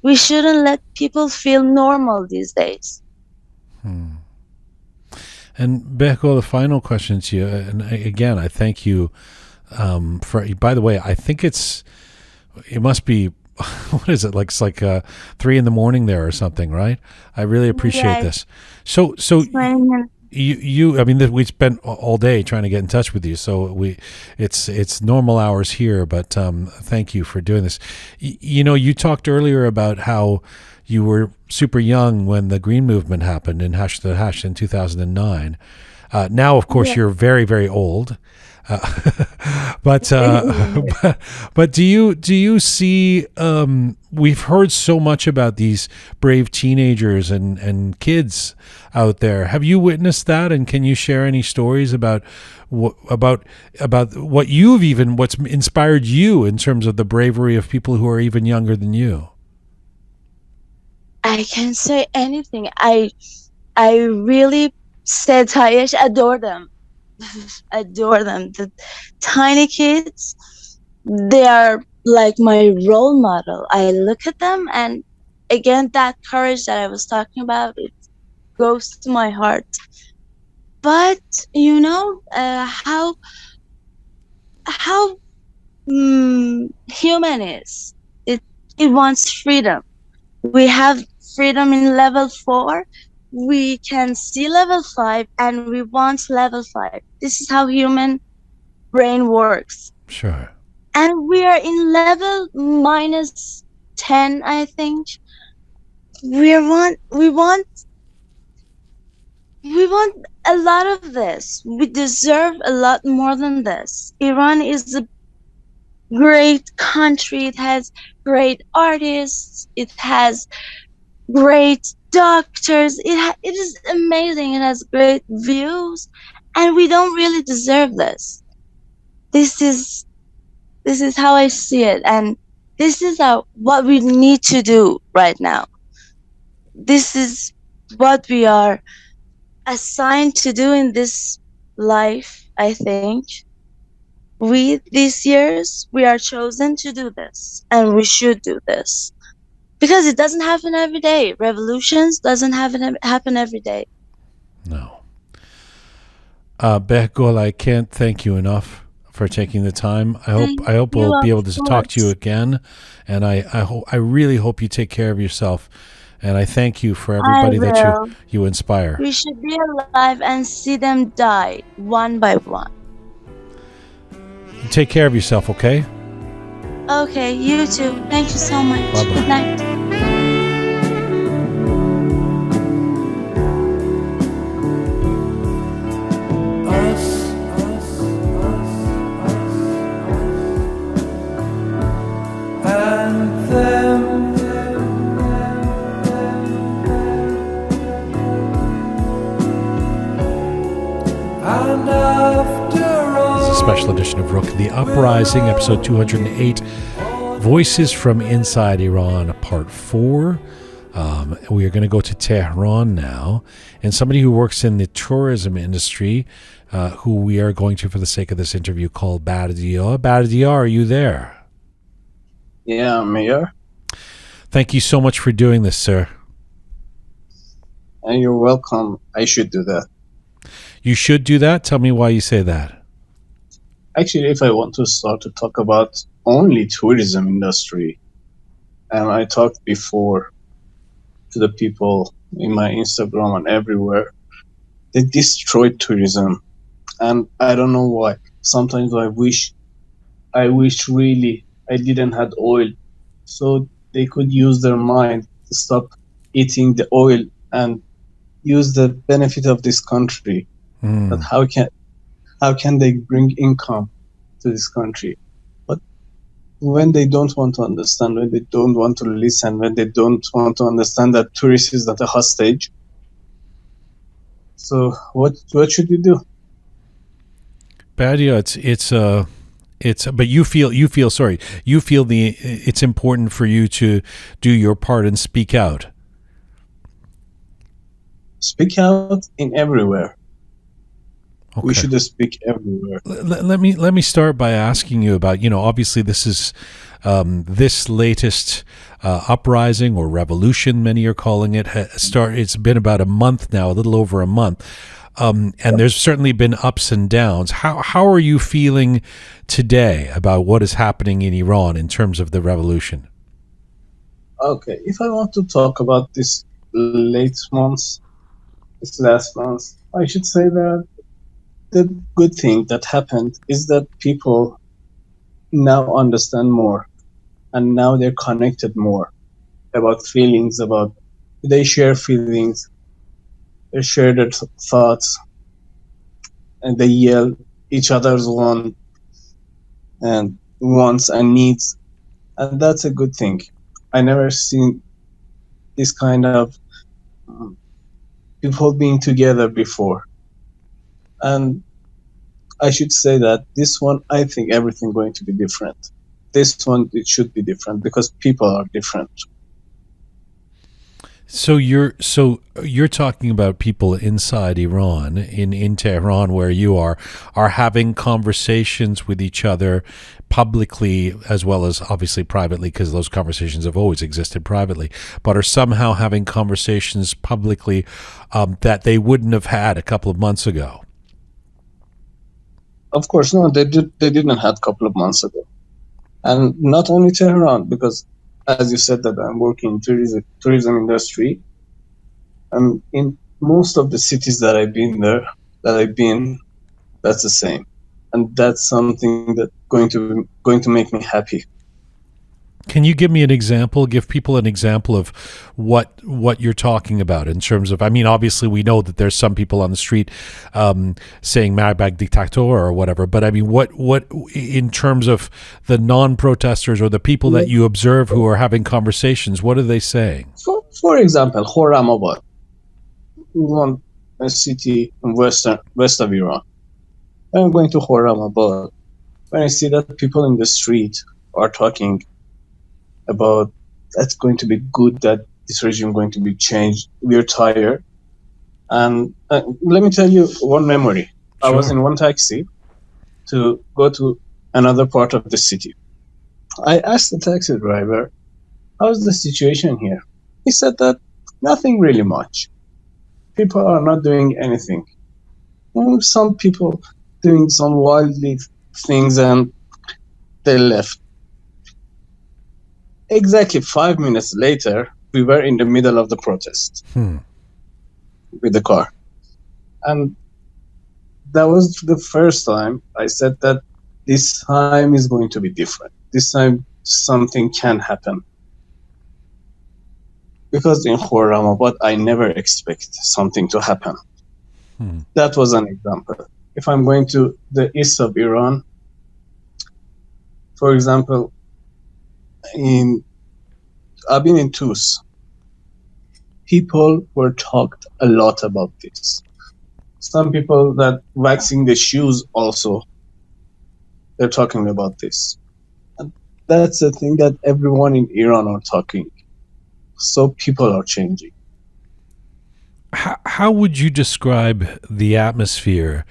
We shouldn't let people feel normal these days. And Behgol, the final question to you, and again, I thank you for. By the way, I think it must be what is it like? It's like 3 a.m. there or something, right? I really appreciate Yeah, this. So 20 minutes. I mean, we spent all day trying to get in touch with you, so it's normal hours here, but thank you for doing this. You talked earlier about how you were super young when the Green Movement happened in Hash the Hash in 2009. Now, of course, Yeah. you're very, very old. But but do you see? We've heard so much about these brave teenagers and kids out there. Have you witnessed that? And can you share any stories about about what's inspired you in terms of the bravery of people who are even younger than you? I can't say anything. I really ستایش adore them. Adore them. The tiny kids, they are like my role model. I look at them, and again, that courage that I was talking about, it goes to my heart. but you know how human is. It wants freedom. We have freedom in level 4. We can see level 5 and we want level 5. This is how human brain works. Sure. And we are in level minus 10, I think. We want a lot of this. We deserve a lot more than this. Iran is a great country. It has great artists. It has great doctors. It is amazing. It has great views, and we don't really deserve this. This is how I see it, and this is what we need to do right now. This is what we are assigned to do in this life. I think these years we are chosen to do this, and we should do this. Because it doesn't happen every day. Revolutions doesn't happen every day. No. Behgol, I can't thank you enough for taking the time. I hope we'll be able to talk to you again, and I really hope you take care of yourself. And I thank you for everybody that you inspire. We should be alive and see them die one by one. Take care of yourself, okay? Okay, you too. Thank you so much. Bye-bye. Good night. Special edition of Roqe, The Uprising, episode 208, Voices from Inside Iran, part 4. We are going to go to Tehran now, and somebody who works in the tourism industry, who we are going to, for the sake of this interview, call Bardia. Bardia, are you there? Yeah, I'm here. Thank you so much for doing this, sir. And you're welcome. I should do that. You should do that? Tell me why you say that. Actually, if I want to start to talk about only tourism industry, and I talked before to the people in my Instagram and everywhere, they destroyed tourism, and I don't know why. Sometimes I wish really I didn't have oil, so they could use their mind to stop eating the oil and use the benefit of this country. But how can they bring income to this country? But when they don't want to understand, when they don't want to listen, when they don't want to understand that tourist is not a hostage, so what should we do? Bardia, but you feel it's important for you to do your part and speak out. Speak out in everywhere. Okay. We should speak everywhere. Let me start by asking you about, obviously this is this latest uprising or revolution, many are calling it. It's been about a month now, a little over a month, and there's certainly been ups and downs. How are you feeling today about what is happening in Iran in terms of the revolution? Okay, if I want to talk about this last month, I should say that the good thing that happened is that people now understand more, and now they're connected more about feelings, they share feelings, they share their thoughts, and they yell each other's wants and needs, and that's a good thing. I never seen this kind of people being together before. And I should say that this one, I think everything going to be different. This one, it should be different because people are different. So you're talking about people inside Iran, in Tehran, where you are having conversations with each other publicly as well as obviously privately, because those conversations have always existed privately, but are somehow having conversations publicly that they wouldn't have had a couple of months ago. Of course, no, they didn't have a couple of months ago. And not only Tehran, because as you said that I'm working in tourism industry, and in most of the cities that I've been, that's the same. And that's something that's going to make me happy. Can you give me an example? Give people an example of what you're talking about in terms of, I mean, obviously we know that there's some people on the street saying Marbag dictator or whatever, but I mean, what in terms of the non-protesters or the people that you observe who are having conversations, what are they saying? For example, Khorramabad, one city in west of Iran. I'm going to Khorramabad. When I see that people in the street are talking about that's going to be good, that this regime going to be changed, we're tired. And let me tell you one memory. Sure. I was in one taxi to go to another part of the city. I asked the taxi driver, how's the situation here? He said that nothing really much. People are not doing anything. Some people doing some wildly things and they left. Exactly 5 minutes later, we were in the middle of the protest with the car. And that was the first time I said that this time is going to be different. This time something can happen. Because in Khorramabad, I never expect something to happen. That was an example. If I'm going to the east of Iran, for example, I've been in Tus. People were talked a lot about this. Some people that waxing the shoes also, they're talking about this. And that's the thing that everyone in Iran are talking. So people are changing. How would you describe the atmosphere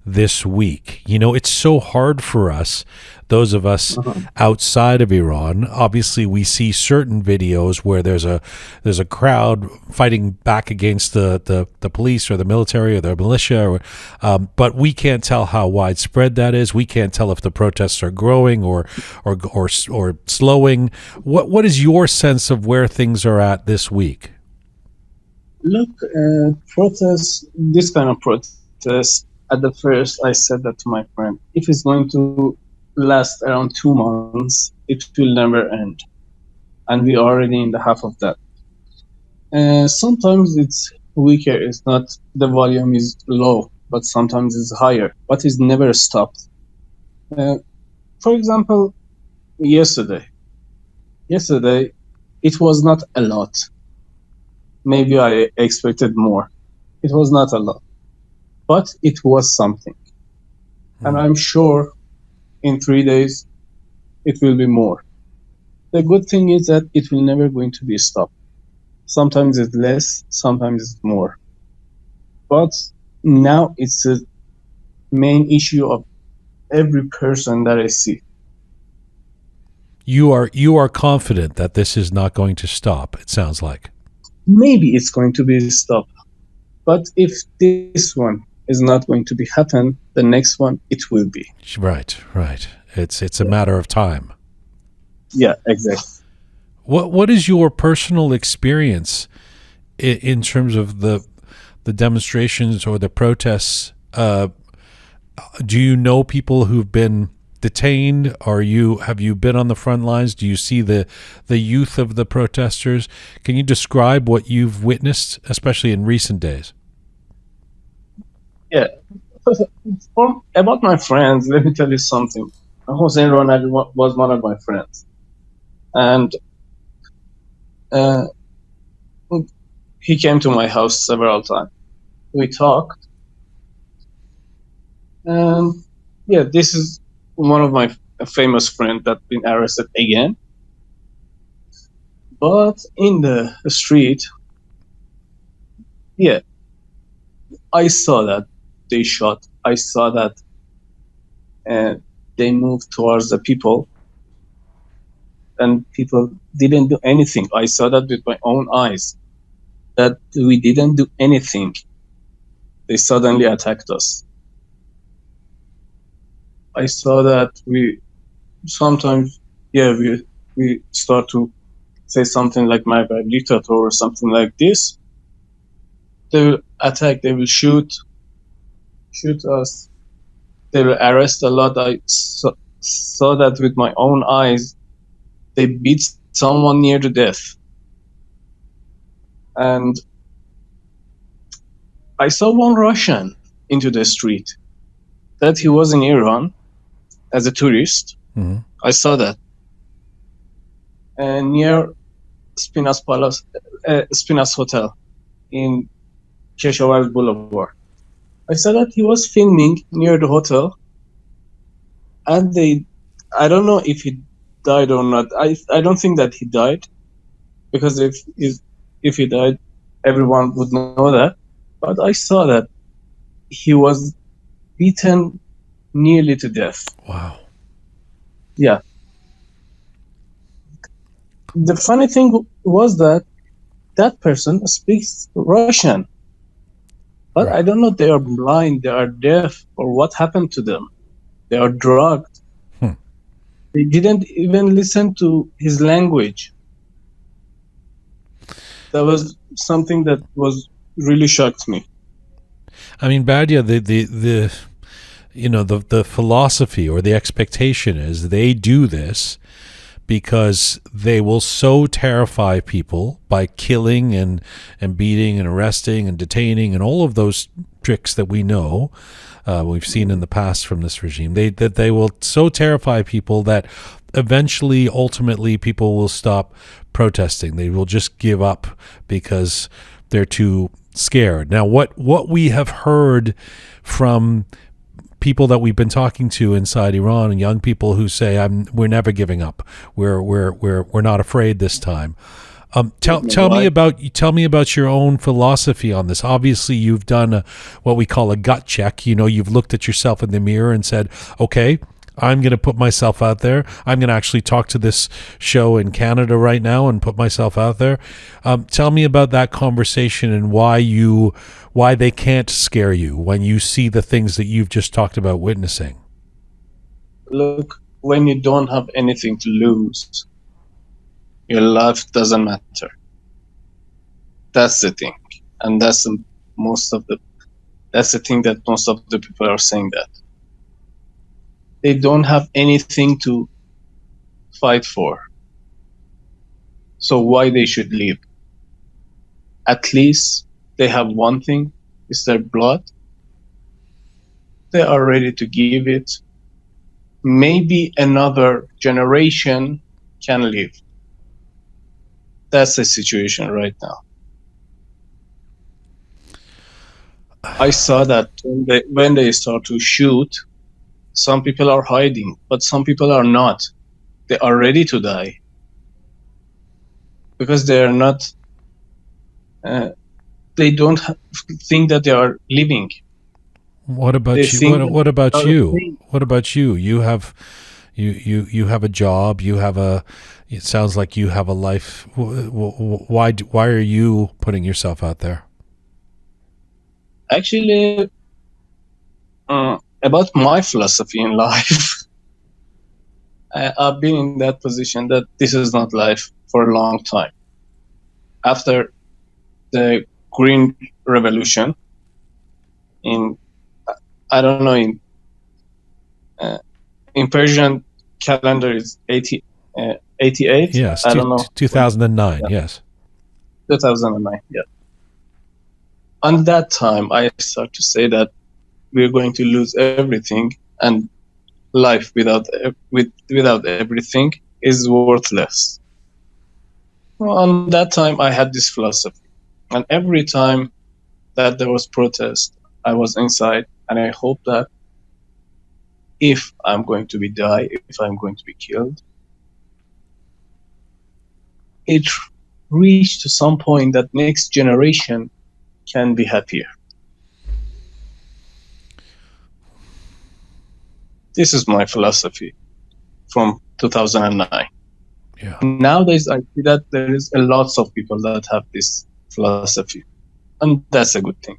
this week? You know, it's so hard for us, those of us outside of Iran. Obviously, we see certain videos where there's a crowd fighting back against the police or the military or the militia, but we can't tell how widespread that is. We can't tell if the protests are growing or slowing. What is your sense of where things are at this week? Look, protests, this kind of protest, at the first I said that to my friend, if it's going to last around 2 months, it will never end. And we are already in the half of that. Sometimes it's weaker, it's not, the volume is low, but sometimes it's higher, but it's never stopped. For example, yesterday, it was not a lot. Maybe I expected more. It was not a lot, but it was something. And I'm sure in 3 days, it will be more. The good thing is that it will never going to be stopped. Sometimes it's less, sometimes it's more. But now it's a main issue of every person that I see. You are confident that this is not going to stop, it sounds like. Maybe it's going to be stopped. But if this one is not going to be happen, the next one, it will be. Right. It's a matter of time. Yeah, exactly. What is your personal experience in terms of the demonstrations or the protests? Do you know people who've been detained? Have you been on the front lines? Do you see the youth of the protesters? Can you describe what you've witnessed, especially in recent days? Yeah. About my friends, let me tell you something. Hussein Ronaghi was one of my friends. And he came to my house several times. We talked. And yeah, this is one of my famous friends that's been arrested again. But in the street, Yeah, I saw that they shot. I saw that they moved towards the people, and people didn't do anything. I saw that with my own eyes, that we didn't do anything. They suddenly attacked us. I saw that we sometimes, yeah, we start to say something like my bad dictator or something like this. They will attack, they will shoot us, they will arrest a lot. I saw that with my own eyes. They beat someone near to death. And I saw one Russian into the street, that he was in Iran as a tourist. Mm-hmm. I saw that. And near Spinas Palace, Spinas Hotel in Keshavarz Boulevard. I saw that he was filming near the hotel, and I don't know if he died or not. I don't think that he died, because if he died, everyone would know that. But I saw that he was beaten nearly to death. Wow. Yeah. The funny thing was that person speaks Russian. But Right. I don't know, they are blind, they are deaf, or what happened to them. They are drugged. They didn't even listen to his language. That was something that was really shocked me. I mean, Bardia, the you know, the philosophy or the expectation is they do this because they will so terrify people by killing and beating and arresting and detaining and all of those tricks that we know we've seen in the past from this regime. That they will so terrify people that eventually, ultimately, people will stop protesting. They will just give up because they're too scared. Now, what we have heard from people that we've been talking to inside Iran, and young people who say, we're never giving up. We're not afraid this time. Tell me about your own philosophy on this. Obviously, you've done what we call a gut check. You know, you've looked at yourself in the mirror and said, okay, I'm going to put myself out there. I'm going to actually talk to this show in Canada right now and put myself out there. Tell me about that conversation and why they can't scare you when you see the things that you've just talked about witnessing. Look, when you don't have anything to lose, your life doesn't matter. That's the thing. And that's the thing that most of the people are saying, that they don't have anything to fight for. So why they should leave? At least they have one thing, it's their blood. They are ready to give it. Maybe another generation can live. That's the situation right now. I saw that when they start to shoot, some people are hiding, but some people are not. They are ready to die because they are not. They don't think that they are living. What about They you? What about you? living. What about you? You have a job. It sounds like you have a life. Why are you putting yourself out there? Actually, about my philosophy in life, I've been in that position that this is not life for a long time. After the Green Revolution, I don't know, in Persian calendar is 88. Yes, I don't know. 2009. Yeah. Yes, 2009. Yeah. On that time, I start to say that we're going to lose everything, and life without everything is worthless. Well, on that time, I had this philosophy, and every time that there was protest, I was inside, and I hope that if I'm going to if I'm going to be killed, it reached to some point that next generation can be happier. This is my philosophy from 2009. Yeah. Nowadays, I see that there is a lots of people that have this philosophy, and that's a good thing.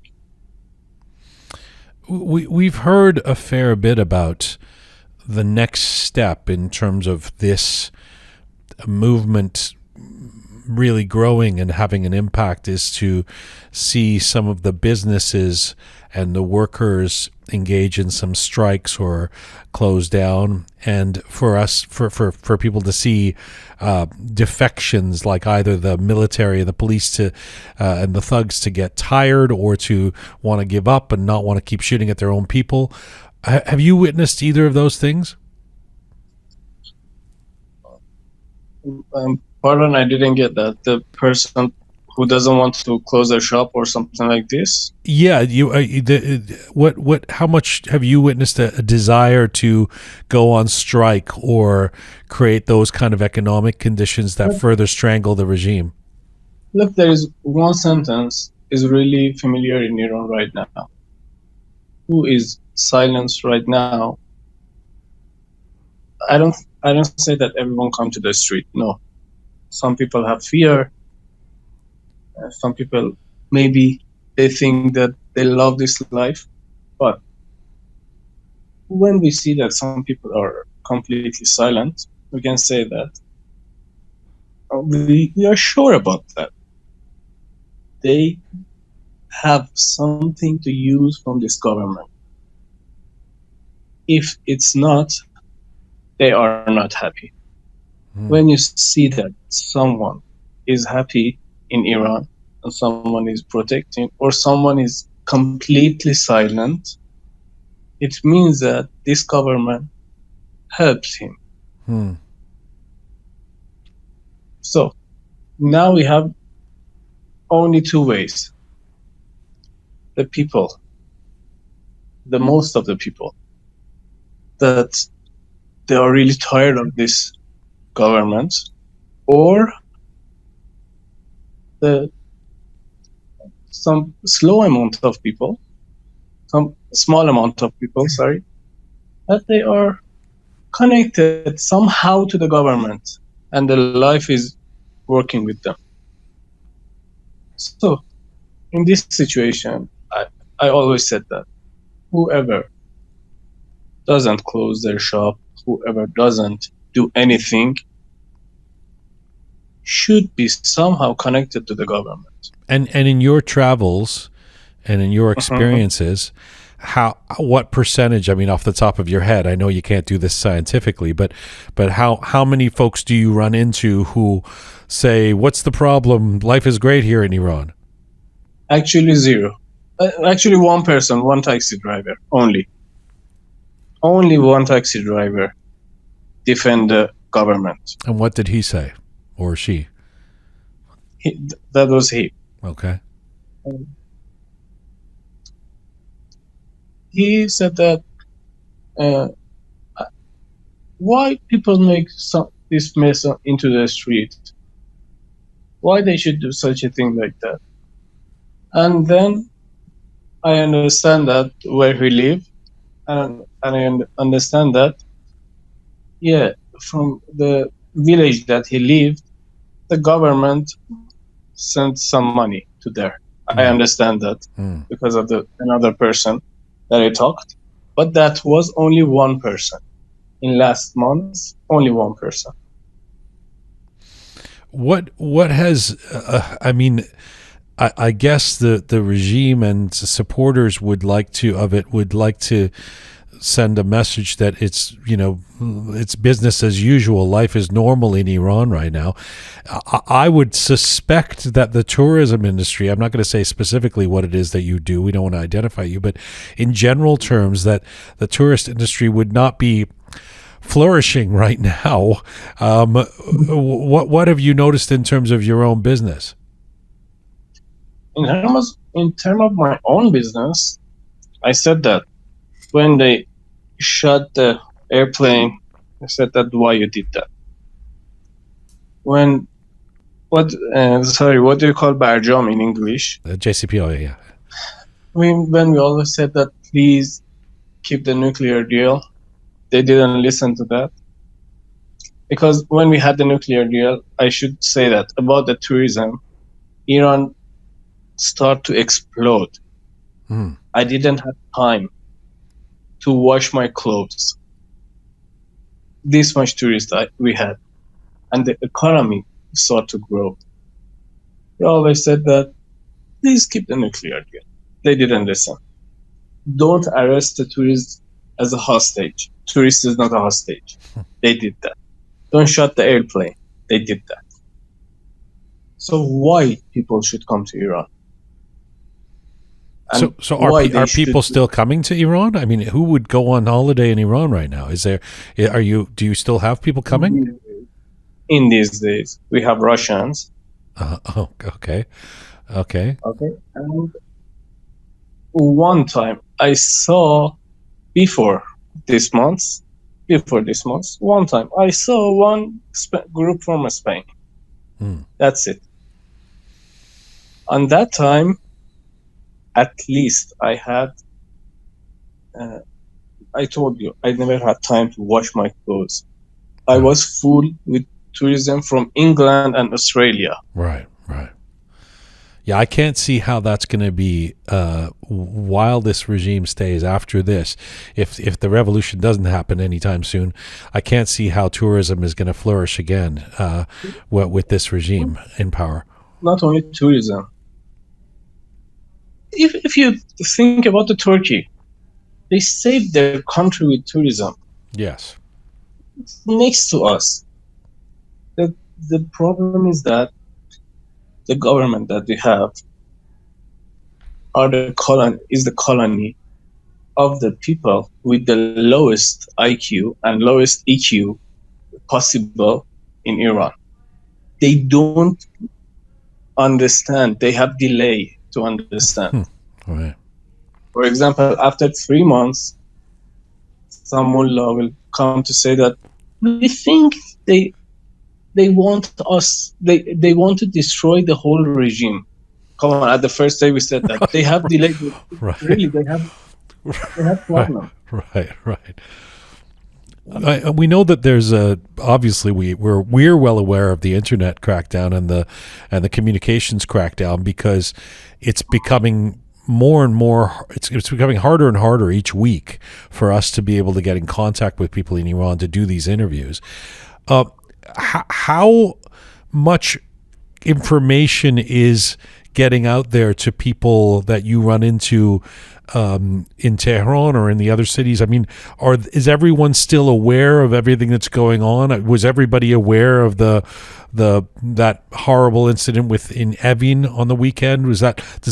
We've heard a fair bit about the next step in terms of this movement really growing and having an impact is to see some of the businesses and the workers engage in some strikes or close down, and for us, for people to see defections like either the military, the police to and the thugs to get tired or to want to give up and not want to keep shooting at their own people. Have you witnessed either of those things? Pardon, I didn't get that. The person who doesn't want to close their shop or something like this? Yeah, how much have you witnessed a desire to go on strike or create those kind of economic conditions that further strangle the regime? Look, there is one sentence is really familiar in Iran right now. Who is silenced right now? I don't say that everyone come to the street. No. Some people have fear. Some people, maybe they think that they love this life. But when we see that some people are completely silent, we can say that we are sure about that. They have something to use from this government. If it's not, they are not happy. When you see that someone is happy in Iran and someone is protecting or someone is completely silent, it means that this government helps him. So now we have only two ways. The people, the most of the people, that they are really tired of this government, or some small amount of people, that they are connected somehow to the government and the life is working with them. So in this situation, I always said that whoever doesn't close their shop, whoever doesn't do anything, should be somehow connected to the government. And in your travels and in your experiences, what percentage, I mean, off the top of your head, I know you can't do this scientifically, but how many folks do you run into who say, what's the problem? Life is great here in Iran. Actually, zero. Actually, one person, one taxi driver, only. Only one taxi driver defend the government. And what did he say, or she? That was he. Okay. He said that why people make this mess into the street? Why they should do such a thing like that? And then I understand that where he live, and I understand that, from the village that he lived, the government sent some money to there. I understand that because of another person that I talked, but that was only one person. In last months, only one person. What has I mean, I guess the regime and supporters would like to send a message that it's business as usual. Life is normal in Iran right now. I would suspect that the tourism industry, I'm not going to say specifically what it is that you do, we don't want to identify you, but in general terms, that the tourist industry would not be flourishing right now. What have you noticed in terms of your own business? In terms of my own business, I said that when they shut the airplane, I said that why you did that. When what do you call barjam in English? JCPOA, yeah. When we always said that, please keep the nuclear deal, they didn't listen to that. Because when we had the nuclear deal, I should say that about the tourism, Iran started to explode. I didn't have time to wash my clothes. This much tourists we had. And the economy started to grow. We always said that, please keep the nuclear deal. They didn't listen. Don't arrest the tourists as a hostage. Tourist is not a hostage. They did that. Don't shut the airplane. They did that. So why people should come to Iran? And So are people still coming to Iran? I mean, who would go on holiday in Iran right now? Do you still have people coming? In these days, we have Russians. Okay. And one time I saw before this month, one time I saw one group from Spain. That's it. On that time, at least I had, I told you, I never had time to wash my clothes. I was full with tourism from England and Australia. Right. Yeah, I can't see how that's going to be while this regime stays after this. If the revolution doesn't happen anytime soon, I can't see how tourism is going to flourish again with this regime in power. Not only tourism. If you think about the Turkey, they saved their country with tourism. Yes. It's next to us. The problem is that the government that we have is the colony of the people with the lowest IQ and lowest EQ possible in Iran. They don't understand. They have delay to understand. Right. For example, after 3 months, some mullah will come to say that we think they want us. They want to destroy the whole regime. Come on! At the first day we said that they have delayed. Right. Really, they have problems. Right. We know that there's obviously we're well aware of the internet crackdown and the communications crackdown because it's becoming more and more. It's becoming harder and harder each week for us to be able to get in contact with people in Iran to do these interviews. How much information is getting out there to people that you run into in Tehran or in the other cities? I mean, is everyone still aware of everything that's going on? Was everybody aware of that horrible incident in Evin on the weekend? Does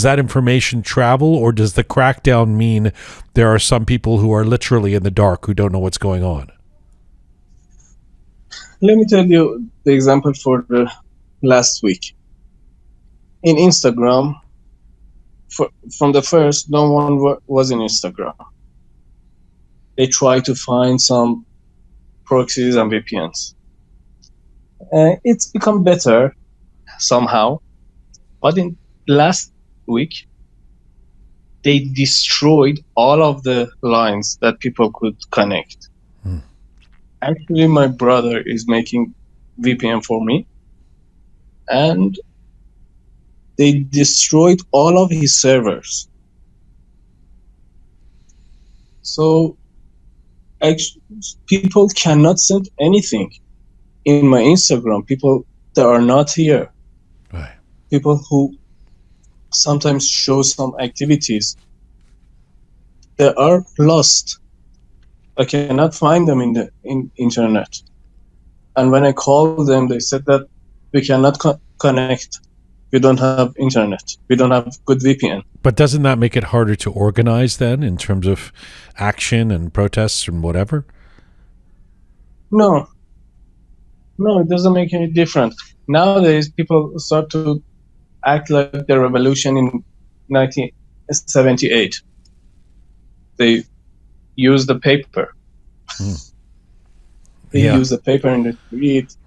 that information travel, or does the crackdown mean there are some people who are literally in the dark who don't know what's going on? Let me tell you the example for the last week. In Instagram, from the first, no one was in Instagram. They tried to find some proxies and VPNs. It's become better somehow, but in last week, they destroyed all of the lines that people could connect. Actually, my brother is making VPN for me, and they destroyed all of his servers. So actually, people cannot send anything in my Instagram. People that are not here. Right. People who sometimes show some activities, they are lost. I cannot find them in internet. And when I call them, they said that we cannot connect. We don't have internet. We don't have good VPN. But doesn't that make it harder to organize then in terms of action and protests and whatever? No, it doesn't make any difference. Nowadays, people start to act like the revolution in 1978. They use the paper. They use the paper in the street.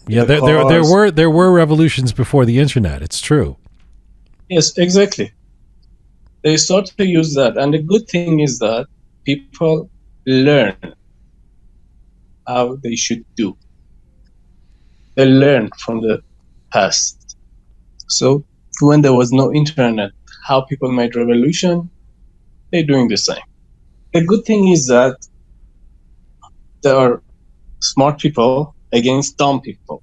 Yeah, the there were revolutions before the internet. It's true. Yes, exactly. They start to use that, and the good thing is that people learn how they should do. They learn from the past. So when there was no internet, how people made revolution, they're doing the same. The good thing is that there are smart people against dumb people.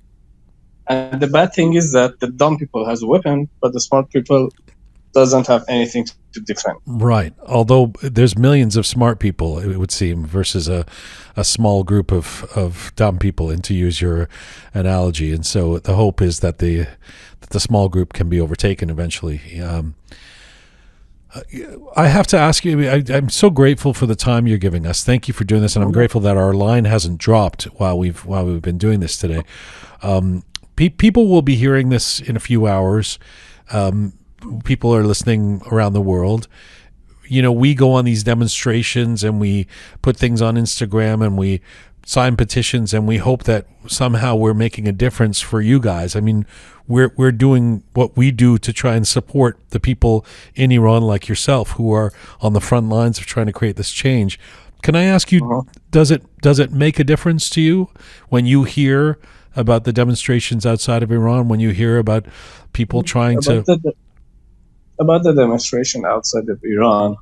And the bad thing is that the dumb people has a weapon, but the smart people doesn't have anything to defend. Right. Although there's millions of smart people, it would seem, versus a small group of dumb people, and to use your analogy. And so the hope is that the small group can be overtaken eventually. I have to ask you, I'm so grateful for the time you're giving us. Thank you for doing this, and I'm grateful that our line hasn't dropped while we've been doing this today. People will be hearing this in a few hours. People are listening around the world. You know, we go on these demonstrations and we put things on Instagram and we sign petitions and we hope that somehow we're making a difference for you guys. I mean, we're doing what we do to try and support the people in Iran like yourself who are on the front lines of trying to create this change. Can I ask you, does it make a difference to you when you hear about the demonstrations outside of Iran, when you hear about people trying about the demonstration outside of Iran,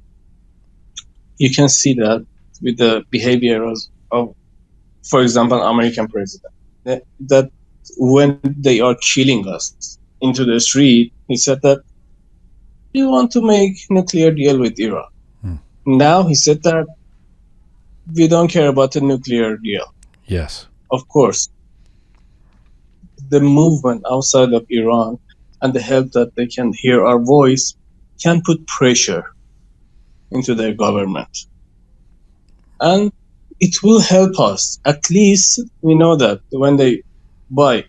you can see that with the behavior of, for example, American president, that when they are killing us into the street, he said that we want to make nuclear deal with Iran. Now he said that we don't care about the nuclear deal. Yes. Of course, the movement outside of Iran and the help that they can hear our voice can put pressure into their government. And it will help us. At least we know that when they buy,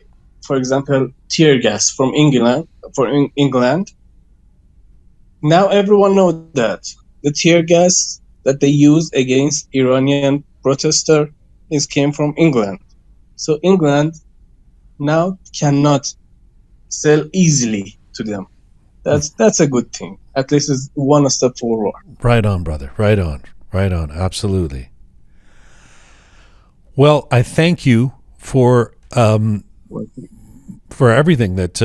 for example, tear gas from England, now everyone knows that the tear gas that they use against Iranian protester came from England. So England now cannot sell easily to them. That's a good thing. At least it's one step forward. Right on, brother. Right on. Absolutely. Well, I thank you for everything that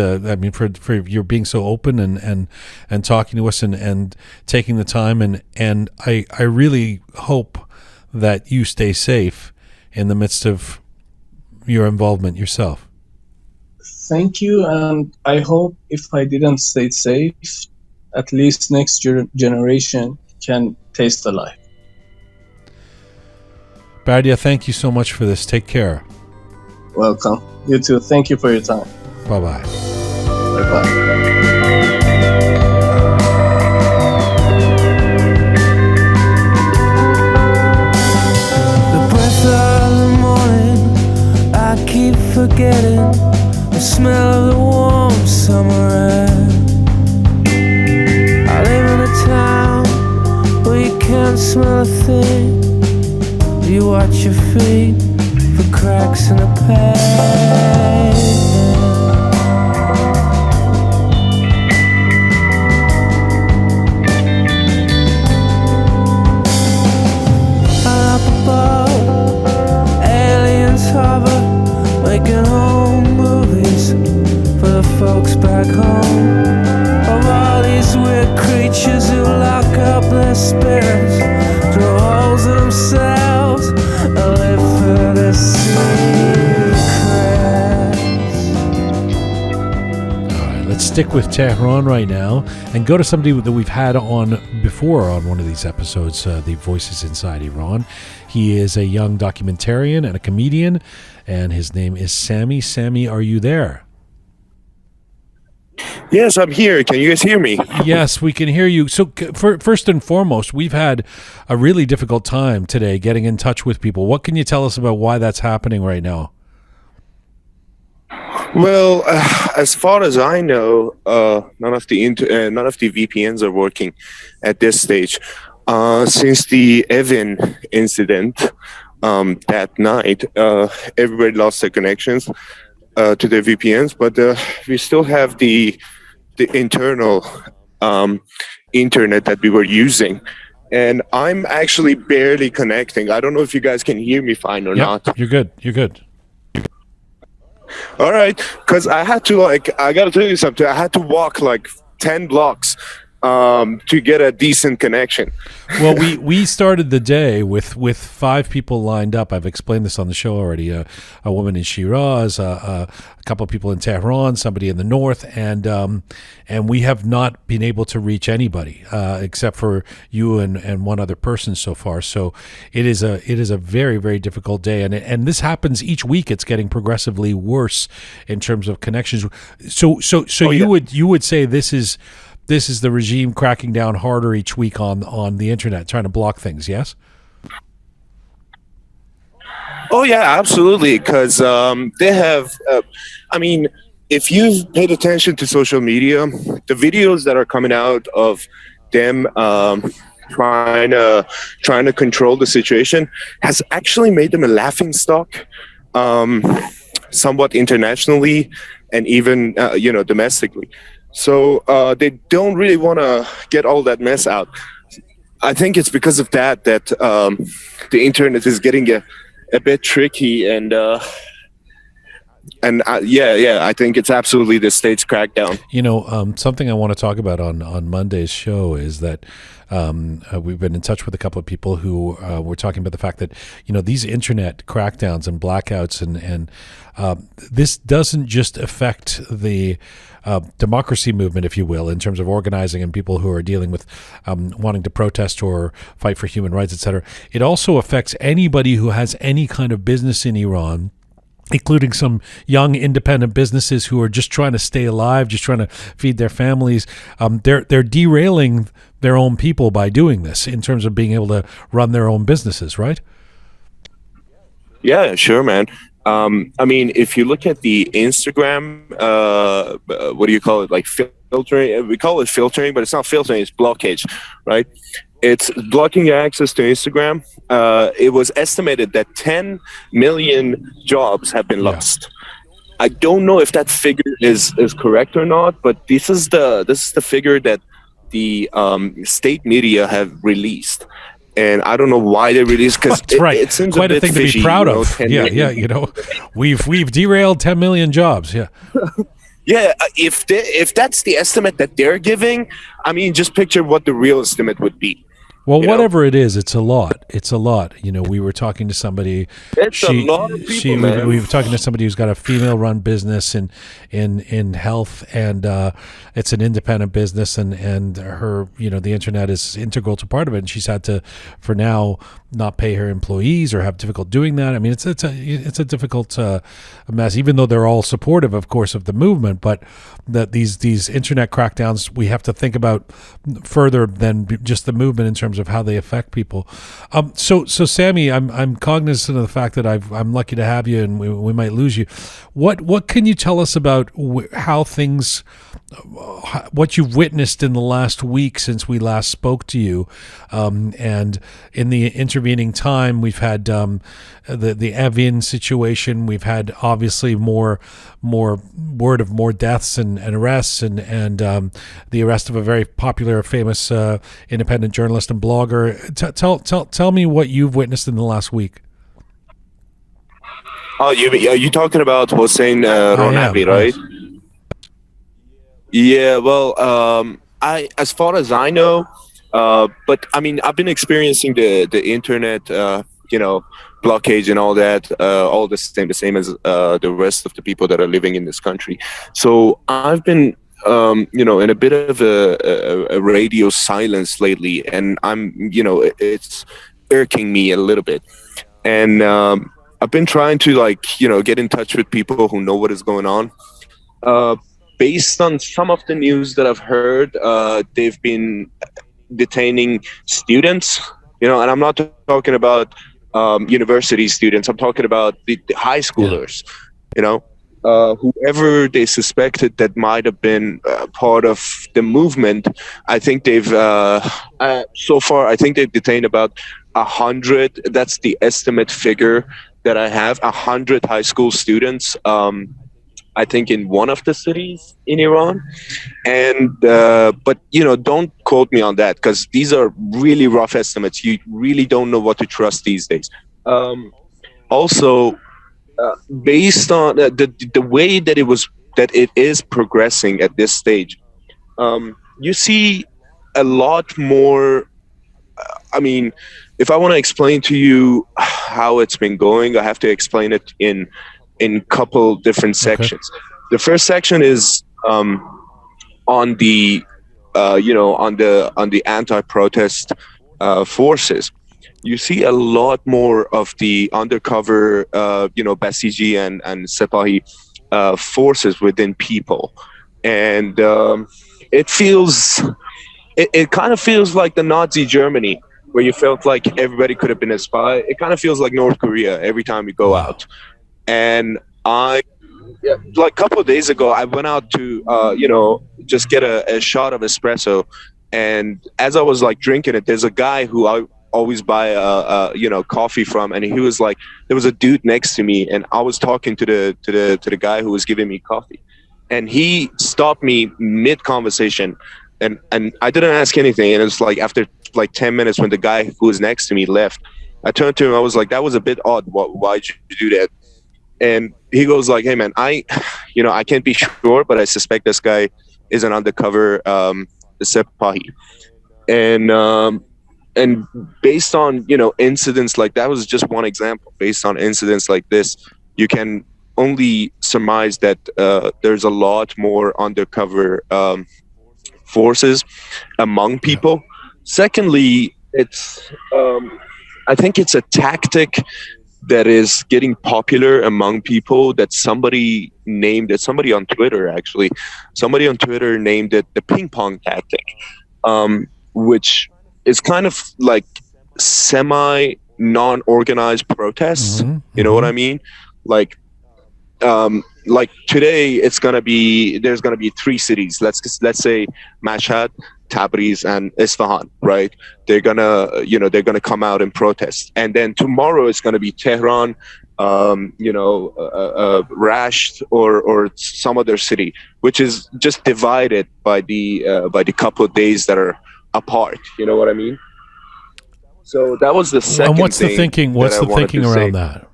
for your being so open and talking to us and taking the time and I really hope that you stay safe in the midst of your involvement yourself. Thank you, and I hope if I didn't stay safe, at least next generation can taste the life. Bardia, thank you so much for this. Take care. Welcome. You too. Thank you for your time. Bye-bye. Bye-bye. Keep forgetting the smell of the warm summer air. I live in a town where you can't smell a thing. You watch your feet for cracks in the pavement. Up above, aliens hover, making home movies for the folks back home. Of all these weird creatures who lock up their spirits, drill holes in themselves, and live for their secrets. All right, let's stick with Tehran right now and go to somebody that we've had on before on one of these episodes, the Voices Inside Iran. He is a young documentarian and a comedian, and his name is Sami. Sami, are you there? Yes, I'm here. Can you guys hear me? Yes, we can hear you. So first and foremost, we've had a really difficult time today getting in touch with people. What can you tell us about why that's happening right now? Well, as far as I know, none of the VPNs are working at this stage. Since the Evin incident that night, everybody lost their connections. to the VPNs, but we still have the internal um, internet that we were using. And I'm actually barely connecting. I don't know if you guys can hear me fine or Yep, not. you're good. You're good. All right, because I had to I got to tell you something. I had to walk like 10 blocks to get a decent connection. Well, we started the day with 5 people lined up. I've explained this on the show already. A woman in Shiraz, a couple of people in Tehran, somebody in the north, and we have not been able to reach anybody except for you and one other person so far. So it is a very, very difficult day, and this happens each week. It's getting progressively worse in terms of connections. So you would say this is the regime cracking down harder each week on the internet, trying to block things, yes? Oh yeah, absolutely. Because they have. I mean, if you've paid attention to social media, the videos that are coming out of them trying to control the situation has actually made them a laughingstock, somewhat internationally and even domestically. So they don't really want to get all that mess out. I think it's because of that the internet is getting a bit tricky, and I think it's absolutely the state's crackdown. Something I want to talk about on Monday's show is that we've been in touch with a couple of people who were talking about the fact that these internet crackdowns and blackouts and this doesn't just affect the democracy movement, if you will, in terms of organizing and people who are dealing with wanting to protest or fight for human rights, etc. It also affects anybody who has any kind of business in Iran, including some young independent businesses who are just trying to stay alive, just trying to feed their families. They're derailing their own people by doing this in terms of being able to run their own businesses, right? Yeah, sure, man. I mean, if you look at the Instagram, what do you call it? Like filtering. We call it filtering, but it's not filtering. It's blockage, right? It's blocking access to Instagram. It was estimated that 10 million jobs have been lost. I don't know if that figure is correct or not, but this is the figure that the state media have released. And I don't know why they released, because right. It seems quite a a thing fishy, to be proud of. 10 Yeah, million. yeah. We've derailed 10 million jobs. Yeah. Yeah, if that's the estimate that they're giving, I mean, just picture what the real estimate would be. Well, whatever it is, it's a lot. It's a lot. We were talking to somebody. It's a lot of people, man. We were talking to somebody who's got a female-run business in health, and it's an independent business, and her, the internet is integral to part of it, and she's had to, for now, not pay her employees or have difficult doing that. I mean, it's a difficult mess, even though they're all supportive, of course, of the movement, but that these internet crackdowns, we have to think about further than just the movement in terms of how they affect people. So Sami, I'm cognizant of the fact that I'm lucky to have you, and we might lose you. What can you tell us about how things, what you've witnessed in the last week since we last spoke to you, and in the intervening time, we've had the Evin situation. We've had obviously more word of more deaths and arrests, and the arrest of a very popular, famous independent journalist and blogger. Tell me what you've witnessed in the last week. Oh, are you talking about Hussein Ronaghi, right? Yes. Yeah. Well, as far as I know, but I mean, I've been experiencing the internet, blockage and all that, all the same as the rest of the people that are living in this country. So I've been, in a bit of a radio silence lately, and it's irking me a little bit. And I've been trying to get in touch with people who know what is going on. Based on some of the news that I've heard, they've been detaining students, and I'm not talking about university students. I'm talking about the high schoolers, whoever they suspected that might have been part of the movement. I think they've so far, I think they've detained about 100. That's the estimate figure that I have, 100 high school students. I think in one of the cities in Iran. And but don't quote me on that, because these are really rough estimates. You really don't know what to trust these days. Also, based on the way that it is progressing at this stage, you see a lot more. I mean, if I want to explain to you how it's been going, I have to explain it in couple different sections. The first section is on the on the anti-protest forces. You see a lot more of the undercover Basiji and Sepahi forces within people, and it kind of feels like the Nazi Germany, where you felt like everybody could have been a spy. It kind of feels like North Korea every time you go out. And like a couple of days ago, I went out to just get a shot of espresso, and as I was like drinking it, there's a guy who I always buy coffee from, and he was like, there was a dude next to me, and I was talking to the guy who was giving me coffee, and he stopped me mid conversation, and I didn't ask anything, and it's like after like 10 minutes, when the guy who was next to me left, I turned to him, I was like, that was a bit odd. Why'd you do that? And he goes like, hey man, I can't be sure, but I suspect this guy is an undercover Sepahi. And based on incidents like that, was just one example. Based on incidents like this, you can only surmise that there's a lot more undercover forces among people. Secondly, it's I think it's a tactic that is getting popular among people, that somebody on Twitter, actually. Somebody on Twitter named it the ping pong tactic, which is kind of like semi non-organized protests. You know what I mean? Like today, there's gonna be 3 cities. Let's say Mashhad, Tabriz, and Isfahan, right? They're gonna come out and protest, and then tomorrow it's gonna be Tehran, Rasht, or some other city, which is just divided by the couple of days that are apart. You know what I mean? So that was the second. And what's the thinking? What's the thinking around that?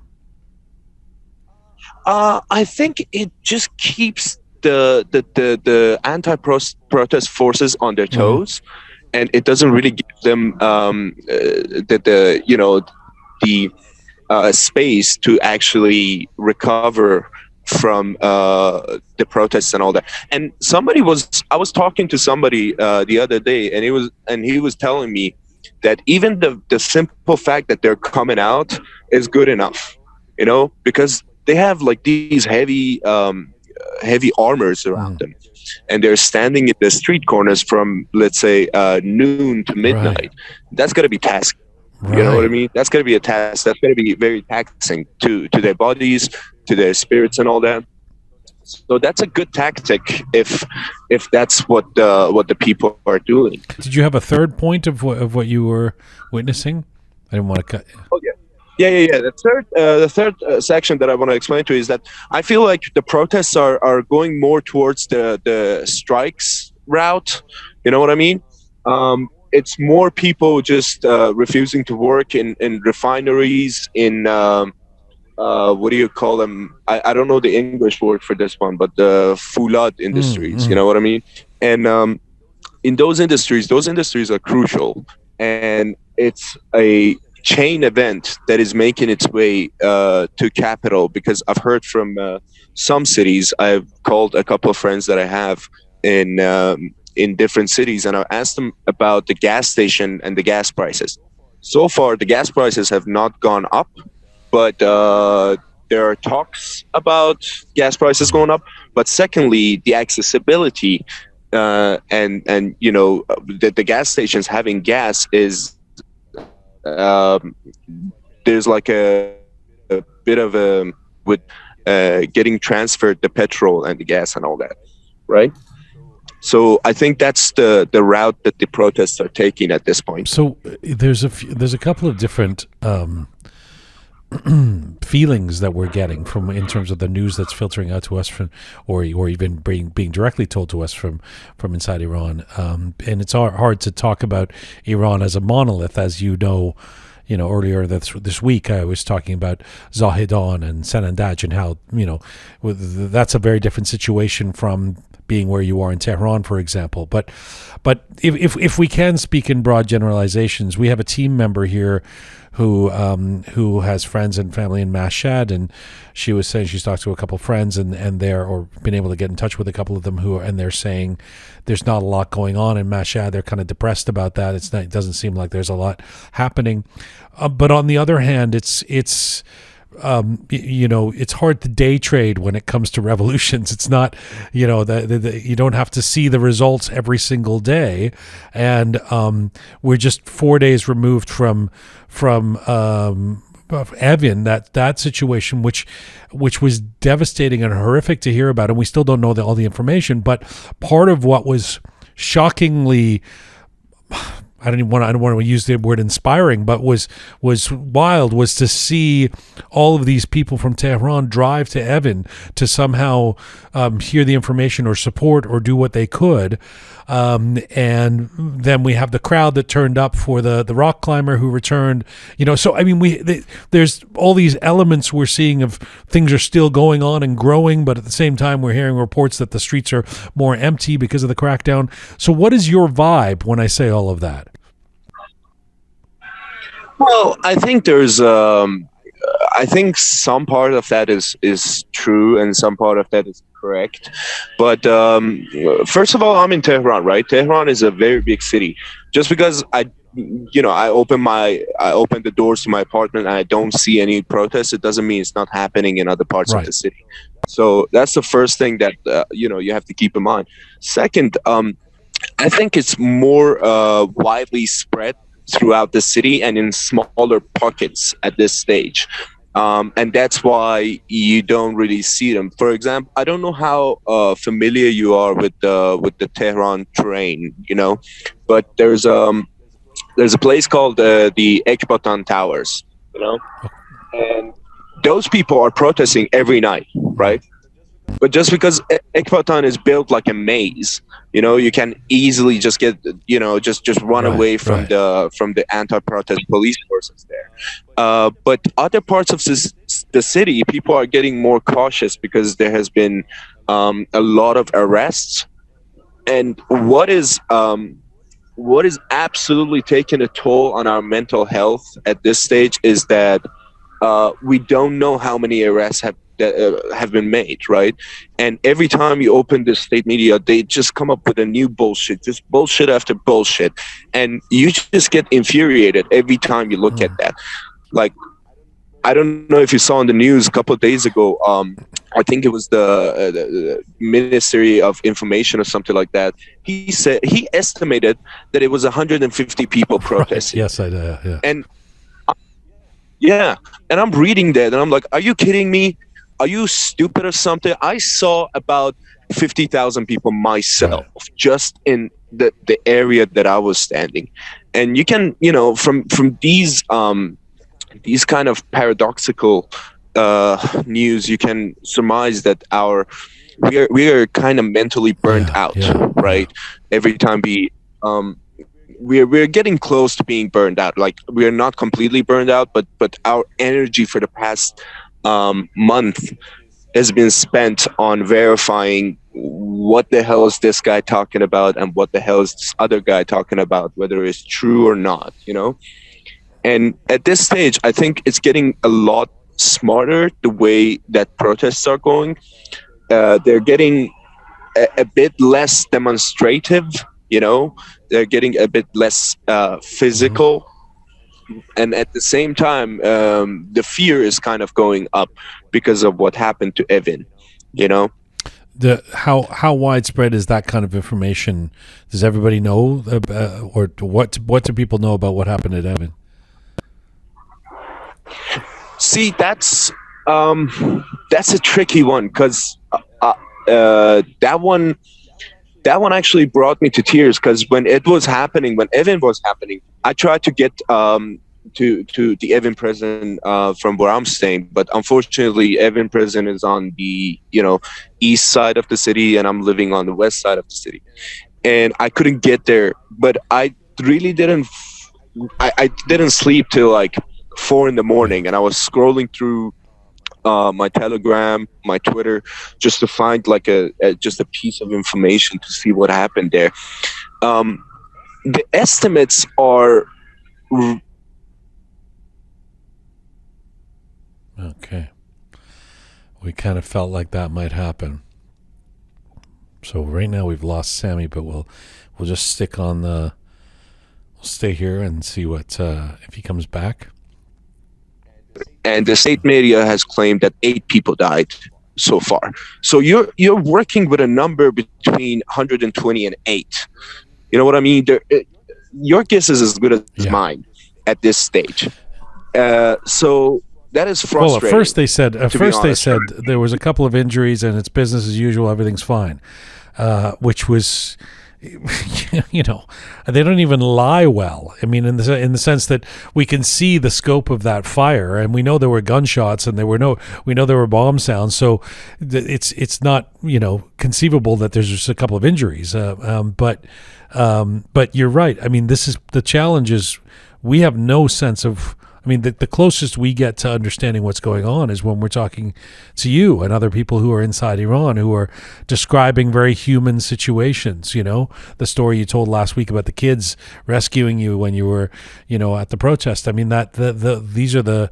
I think it just keeps the anti-protest forces on their toes, and it doesn't really give them the space to actually recover from the protests and all that. And I was talking to somebody the other day, and he was telling me that even the simple fact that they're coming out is good enough, because they have like these heavy armors around them, and they're standing in the street corners from, let's say, noon to midnight. Right. That's going to be taxing. Right. You know what I mean? That's going to be a task. That's going to be very taxing to their bodies, to their spirits, and all that. So that's a good tactic if that's what the people are doing. Did you have a third point of what you were witnessing? I didn't want to cut. Oh yeah. Yeah. The third section that I want to explain to you is that I feel like the protests are going more towards the strikes route. You know what I mean? It's more people just refusing to work in refineries, in what do you call them? I don't know the English word for this one, but the fulad industries. You know what I mean? And in those industries are crucial, and it's a chain event that is making its way to capital, because I've heard from some cities. I've called a couple of friends that I have in different cities, and I've asked them about the gas station and the gas prices. So far, the gas prices have not gone up, but there are talks about gas prices going up. But secondly, the accessibility and the gas stations having gas is there's like a bit of a with getting transferred the petrol and the gas and all that, right? So I think that's the route that the protests are taking at this point. So there's a couple of different feelings that we're getting from in terms of the news that's filtering out to us from, or even being directly told to us from inside Iran. And it's hard to talk about Iran as a monolith, as you know. You know, earlier this week I was talking about Zahedan and Sanandaj and how, you know, that's a very different situation from being where you are in Tehran, for example. But if we can speak in broad generalizations, we have a team member here who has friends and family in Mashhad, and she was saying she's talked to a couple of friends and they're, or been able to get in touch with a couple of them and they're saying there's not a lot going on in Mashhad. They're kind of depressed about that. It doesn't seem like there's a lot happening. But on the other hand, it's you know, it's hard to day trade when it comes to revolutions. It's not, you know, you don't have to see the results every single day, and we're just 4 days removed from Evin, that situation, which was devastating and horrific to hear about, and we still don't know all the information. But part of what was shockingly, I don't want to use the word inspiring, but was wild, was to see all of these people from Tehran drive to Evin to somehow hear the information or support or do what they could. And then we have the crowd that turned up for the rock climber who returned, you know. So I mean, there's all these elements we're seeing of things are still going on and growing, but at the same time we're hearing reports that the streets are more empty because of the crackdown. So what is your vibe when I say all of that? Well, I think there's I think some part of that is true and some part of that is correct. But first of all, I'm in Tehran, right? Tehran is a very big city. Just because I open the doors to my apartment and I don't see any protests, it doesn't mean it's not happening in other parts of the city. So that's the first thing that you have to keep in mind. Second, I think it's more widely spread throughout the city and in smaller pockets at this stage. And that's why you don't really see them. For example, I don't know how familiar you are with the Tehran terrain, you know, but there's a place called the Ekbatan Towers, you know, and those people are protesting every night, right? But just because Ekbatan is built like a maze, you know, you can easily just get, you know, just run away from the anti-protest police forces there. But other parts of the city, people are getting more cautious because there has been a lot of arrests. And what is absolutely taking a toll on our mental health at this stage is that we don't know how many arrests have been made, right? And every time you open the state media, they just come up with a new bullshit, just bullshit after bullshit, and you just get infuriated every time you look at that. Like, I don't know if you saw on the news a couple of days ago, I think it was the Ministry of Information or something like that. He estimated that it was 150 people protesting. Yes, I did. Yeah. And and I'm reading that, and I'm like, are you kidding me? Are you stupid or something? I saw about 50,000 people myself, just in the area that I was standing. And you can, you know, from these kind of paradoxical news, you can surmise that we are kind of mentally burnt out, right? Every time we're getting close to being burned out. Like, we're not completely burned out, but our energy for the past month has been spent on verifying what the hell is this guy talking about and what the hell is this other guy talking about, whether it's true or not, you know? And at this stage, I think it's getting a lot smarter the way that protests are going. They're getting a bit less demonstrative, you know? They're getting a bit less physical. And at the same time, the fear is kind of going up because of what happened to Evin, you know? How widespread is that kind of information? Does everybody know, or what do people know about what happened at Evin? See, that's a tricky one, because that one actually brought me to tears, because when Evin was happening, I tried to get to the Evin prison from where I'm staying, but unfortunately, Evin prison is on the east side of the city, and I'm living on the west side of the city, and I couldn't get there. But I really didn't. I didn't sleep till like 4 in the morning, and I was scrolling through my Telegram, my Twitter, just to find like just a piece of information to see what happened there. The estimates are. Okay. We kind of felt like that might happen. So right now we've lost Sami, but we'll just stick on we'll stay here and see what if he comes back. And the state media has claimed that 8 people died so far. So you're working with a number between 120 and 8. You know what I mean? Your guess is as good as mine at this stage. So that is frustrating. Well, at first they said there was a couple of injuries and it's business as usual, everything's fine, which was, they don't even lie well. I mean, in the sense that we can see the scope of that fire, and we know there were gunshots and we know there were bomb sounds. So it's not conceivable that there's just a couple of injuries. But you're right. I mean, this is the challenge. Is we have no sense of. I mean, the closest we get to understanding what's going on is when we're talking to you and other people who are inside Iran who are describing very human situations. The story you told last week about the kids rescuing you when you were, at the protest. I mean, these are the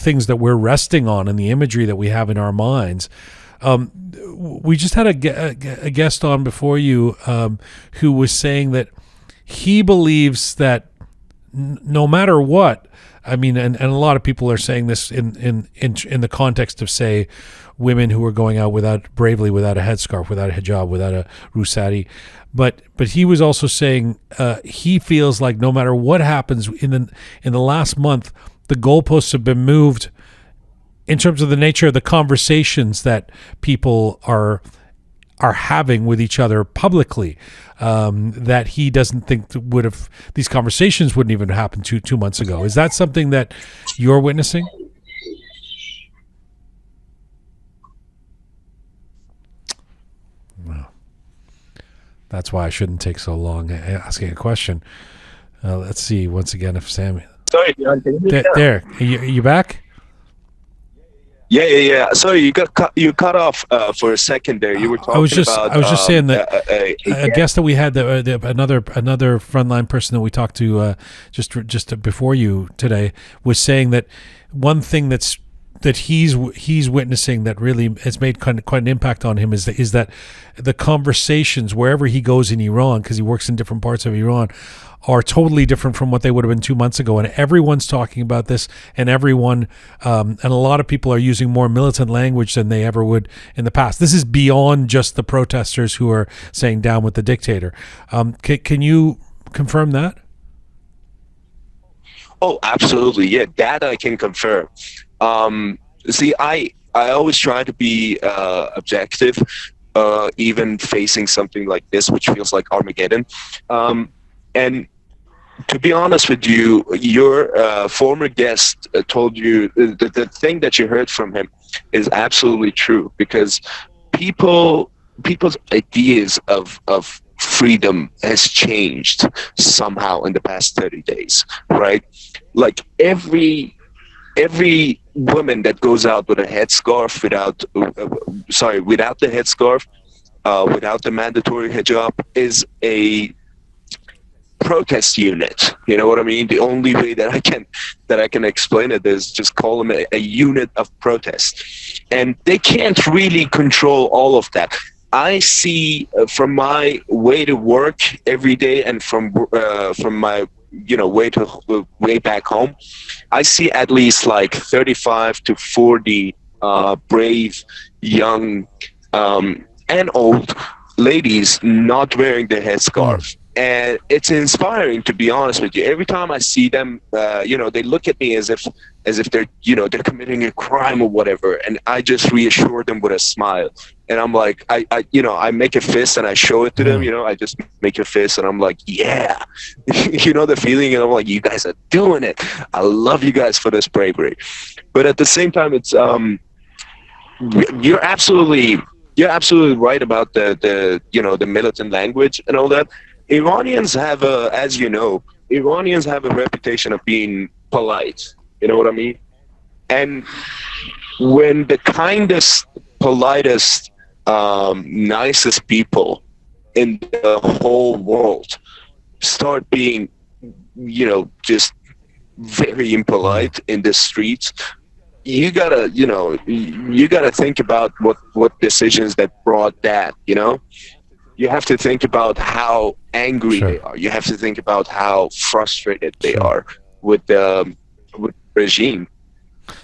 things that we're resting on and the imagery that we have in our minds. We just had a guest on before you who was saying that he believes that no matter what. I mean, and a lot of people are saying this in the context of, say, women who are going out bravely without a headscarf, without a hijab, without a rusari. But he was also saying he feels like no matter what happens in the last month, the goalposts have been moved in terms of the nature of the conversations that people are having with each other publicly, that he doesn't think these conversations wouldn't even happen 2 months ago. Is that something that you're witnessing? Well, that's why I shouldn't take so long asking a question. Let's see once again if Sami. Sorry, Jian, can you hear me? There. Are you back? Yeah. Sorry, you cut off for a second there. You were talking about. I was just saying that a guest that we had, another frontline person that we talked to just before you today, was saying that one thing that he's witnessing that really has made quite an impact on him is that the conversations wherever he goes in Iran, because he works in different parts of Iran, are totally different from what they would have been 2 months ago. And everyone's talking about this, and and a lot of people are using more militant language than they ever would in the past. This is beyond just the protesters who are saying down with the dictator. Can you confirm that? Oh, absolutely. Yeah, that I can confirm. See, I always try to be objective, even facing something like this, which feels like Armageddon. And to be honest with you, your former guest told you the thing that you heard from him is absolutely true, because people's ideas of freedom has changed somehow in the past 30 days, right? Like every woman that goes out with a headscarf without the headscarf, without the mandatory hijab, is a protest unit. You know what I mean? The only way that I can explain it is just call them a unit of protest, and they can't really control all of that. I see from my way to work every day, and from my way back home, I see at least like 35 to 40 brave young and old ladies not wearing their headscarf. And it's inspiring, to be honest with you. Every time I see them, they look at me as if they're, they're committing a crime or whatever, and I just reassure them with a smile. And I'm like, I make a fist and I show it to them, I just make a fist and I'm like, yeah, the feeling. And I'm like, you guys are doing it. I love you guys for this bravery. But at the same time, it's, you're absolutely right about the militant language and all that. Iranians have Iranians have a reputation of being polite. You know what I mean? And when the kindest, politest, nicest people in the whole world start being, just very impolite in the streets, you gotta think about what decisions that brought that. You have to think about how angry they are. You have to think about how frustrated they are with the regime.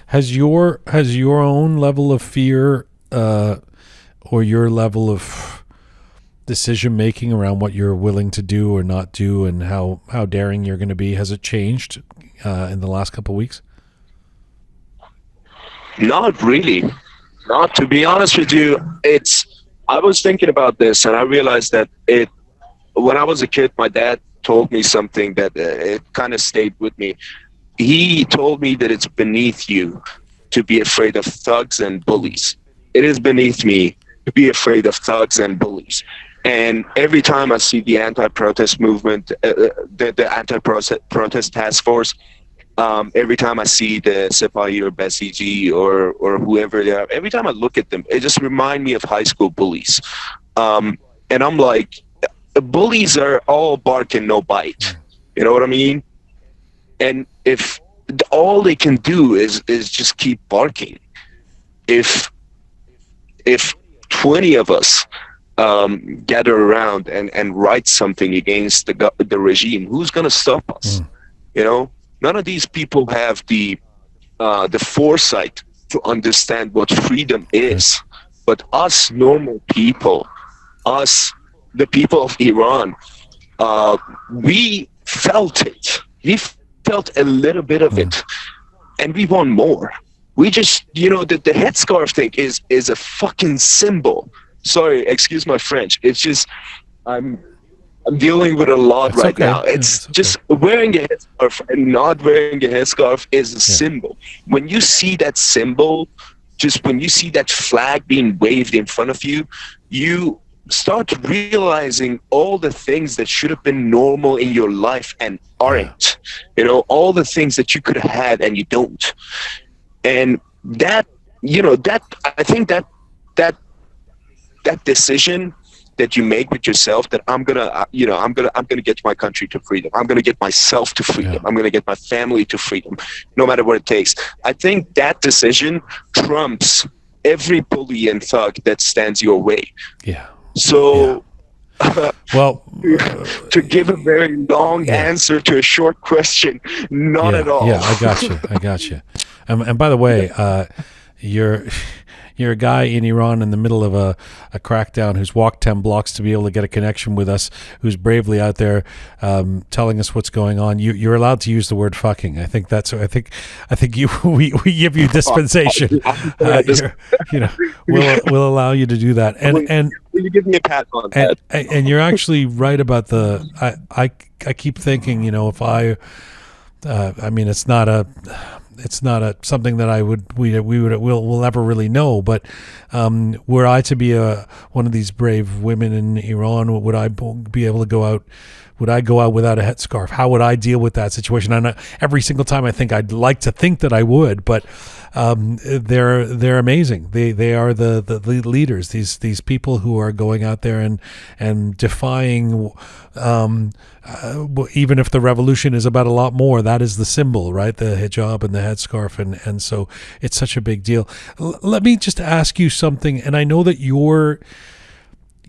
Has your own level of fear or your level of decision making around what you're willing to do or not do, and how daring you're going to be, has it changed in the last couple of weeks? Not really. Not, to be honest with you. I was thinking about this, and I realized that when I was a kid, my dad told me something that it kind of stayed with me. He told me that it's beneath you to be afraid of thugs and bullies. It is beneath me to be afraid of thugs and bullies. And every time I see the anti-protest movement, the anti-protest task force, every time I see the Sepahi or Basiji or whoever they are, every time I look at them, it just reminds me of high school bullies. And I'm like, bullies are all bark and no bite. You know what I mean? And if all they can do is just keep barking, if 20 of us gather around and write something against the regime, who's going to stop us? None of these people have the foresight to understand what freedom is. But us normal people, us, the people of Iran, we felt it. We felt a little bit of it, and we want more. We just, the headscarf thing is a fucking symbol. Sorry, excuse my French. It's just, I'm dealing with a lot right now. It's just wearing a headscarf and not wearing a headscarf is a symbol. When you see that symbol, just when you see that flag being waved in front of you, you start realizing all the things that should have been normal in your life and aren't. All the things that you could have had and you don't. And that, I think that decision that you make with yourself, that I'm gonna get my country to freedom. I'm gonna get myself to freedom. I'm gonna get my family to freedom, no matter what it takes. I think that decision trumps every bully and thug that stands your way. Yeah. So, well, to give a very long answer to a short question, not at all. Yeah, I got you. And by the way, you're a guy in Iran in the middle of a crackdown who's walked 10 blocks to be able to get a connection with us, who's bravely out there telling us what's going on. You're allowed to use the word fucking. I think we give you dispensation. We'll allow you to do that. And will you give me a pat on that? And you're actually right about I keep thinking, if it's not something that we'll ever really know. But were I to be one of these brave women in Iran, would I be able to go out? Would I go out without a headscarf? How would I deal with that situation? And every single time I think I'd like to think that I would, but they're amazing. They are the leaders. These people who are going out there and defying. Even if the revolution is about a lot more, that is the symbol, right? The hijab and the headscarf, and so it's such a big deal. Let me just ask you something, and I know that you're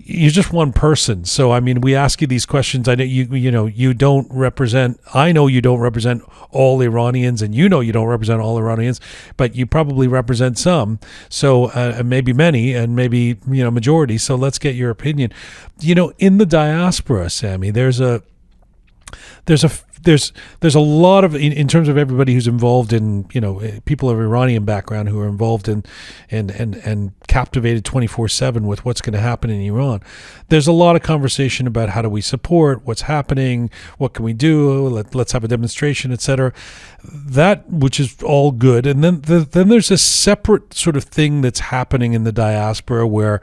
just one person, so I mean, we ask you these questions. I know you don't represent. I know you don't represent all Iranians, and you don't represent all Iranians, but you probably represent some. So maybe many, and maybe majority. So let's get your opinion. In the diaspora, Sami, there's there's a lot of in terms of everybody who's involved in, people of Iranian background who are involved in and captivated 24/7 with what's going to happen in Iran. There's a lot of conversation about how do we support what's happening, what can we do, let's have a demonstration, etc. That, which is all good, and then there's a separate sort of thing that's happening in the diaspora where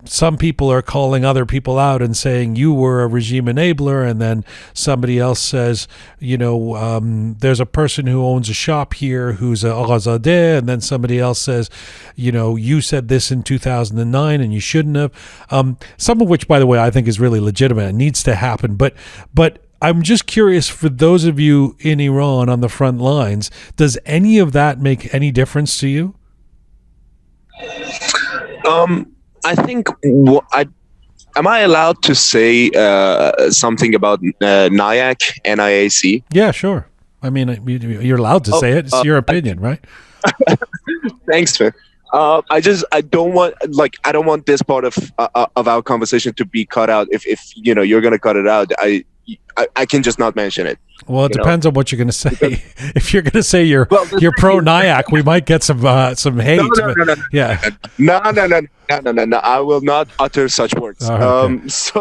some people are calling other people out and saying you were a regime enabler, and then somebody else says, there's a person who owns a shop here who's a Aghazadeh, and then somebody else says, you said this in 2009 and you shouldn't have. Some of which, by the way, I think is really legitimate and needs to happen. But I'm just curious, for those of you in Iran on the front lines, does any of that make any difference to you? I think am I allowed to say something about NIAC, NIAC? Yeah, sure. I mean, you're allowed to say it. It's your opinion, right? Thanks, man. I don't want this part of our conversation to be cut out. If you're gonna cut it out, I can just not mention it. Well, it depends on what you're going to say. If you're going to say you're pro NIAC, we might get some hate. No. Yeah. No. I will not utter such words. Okay.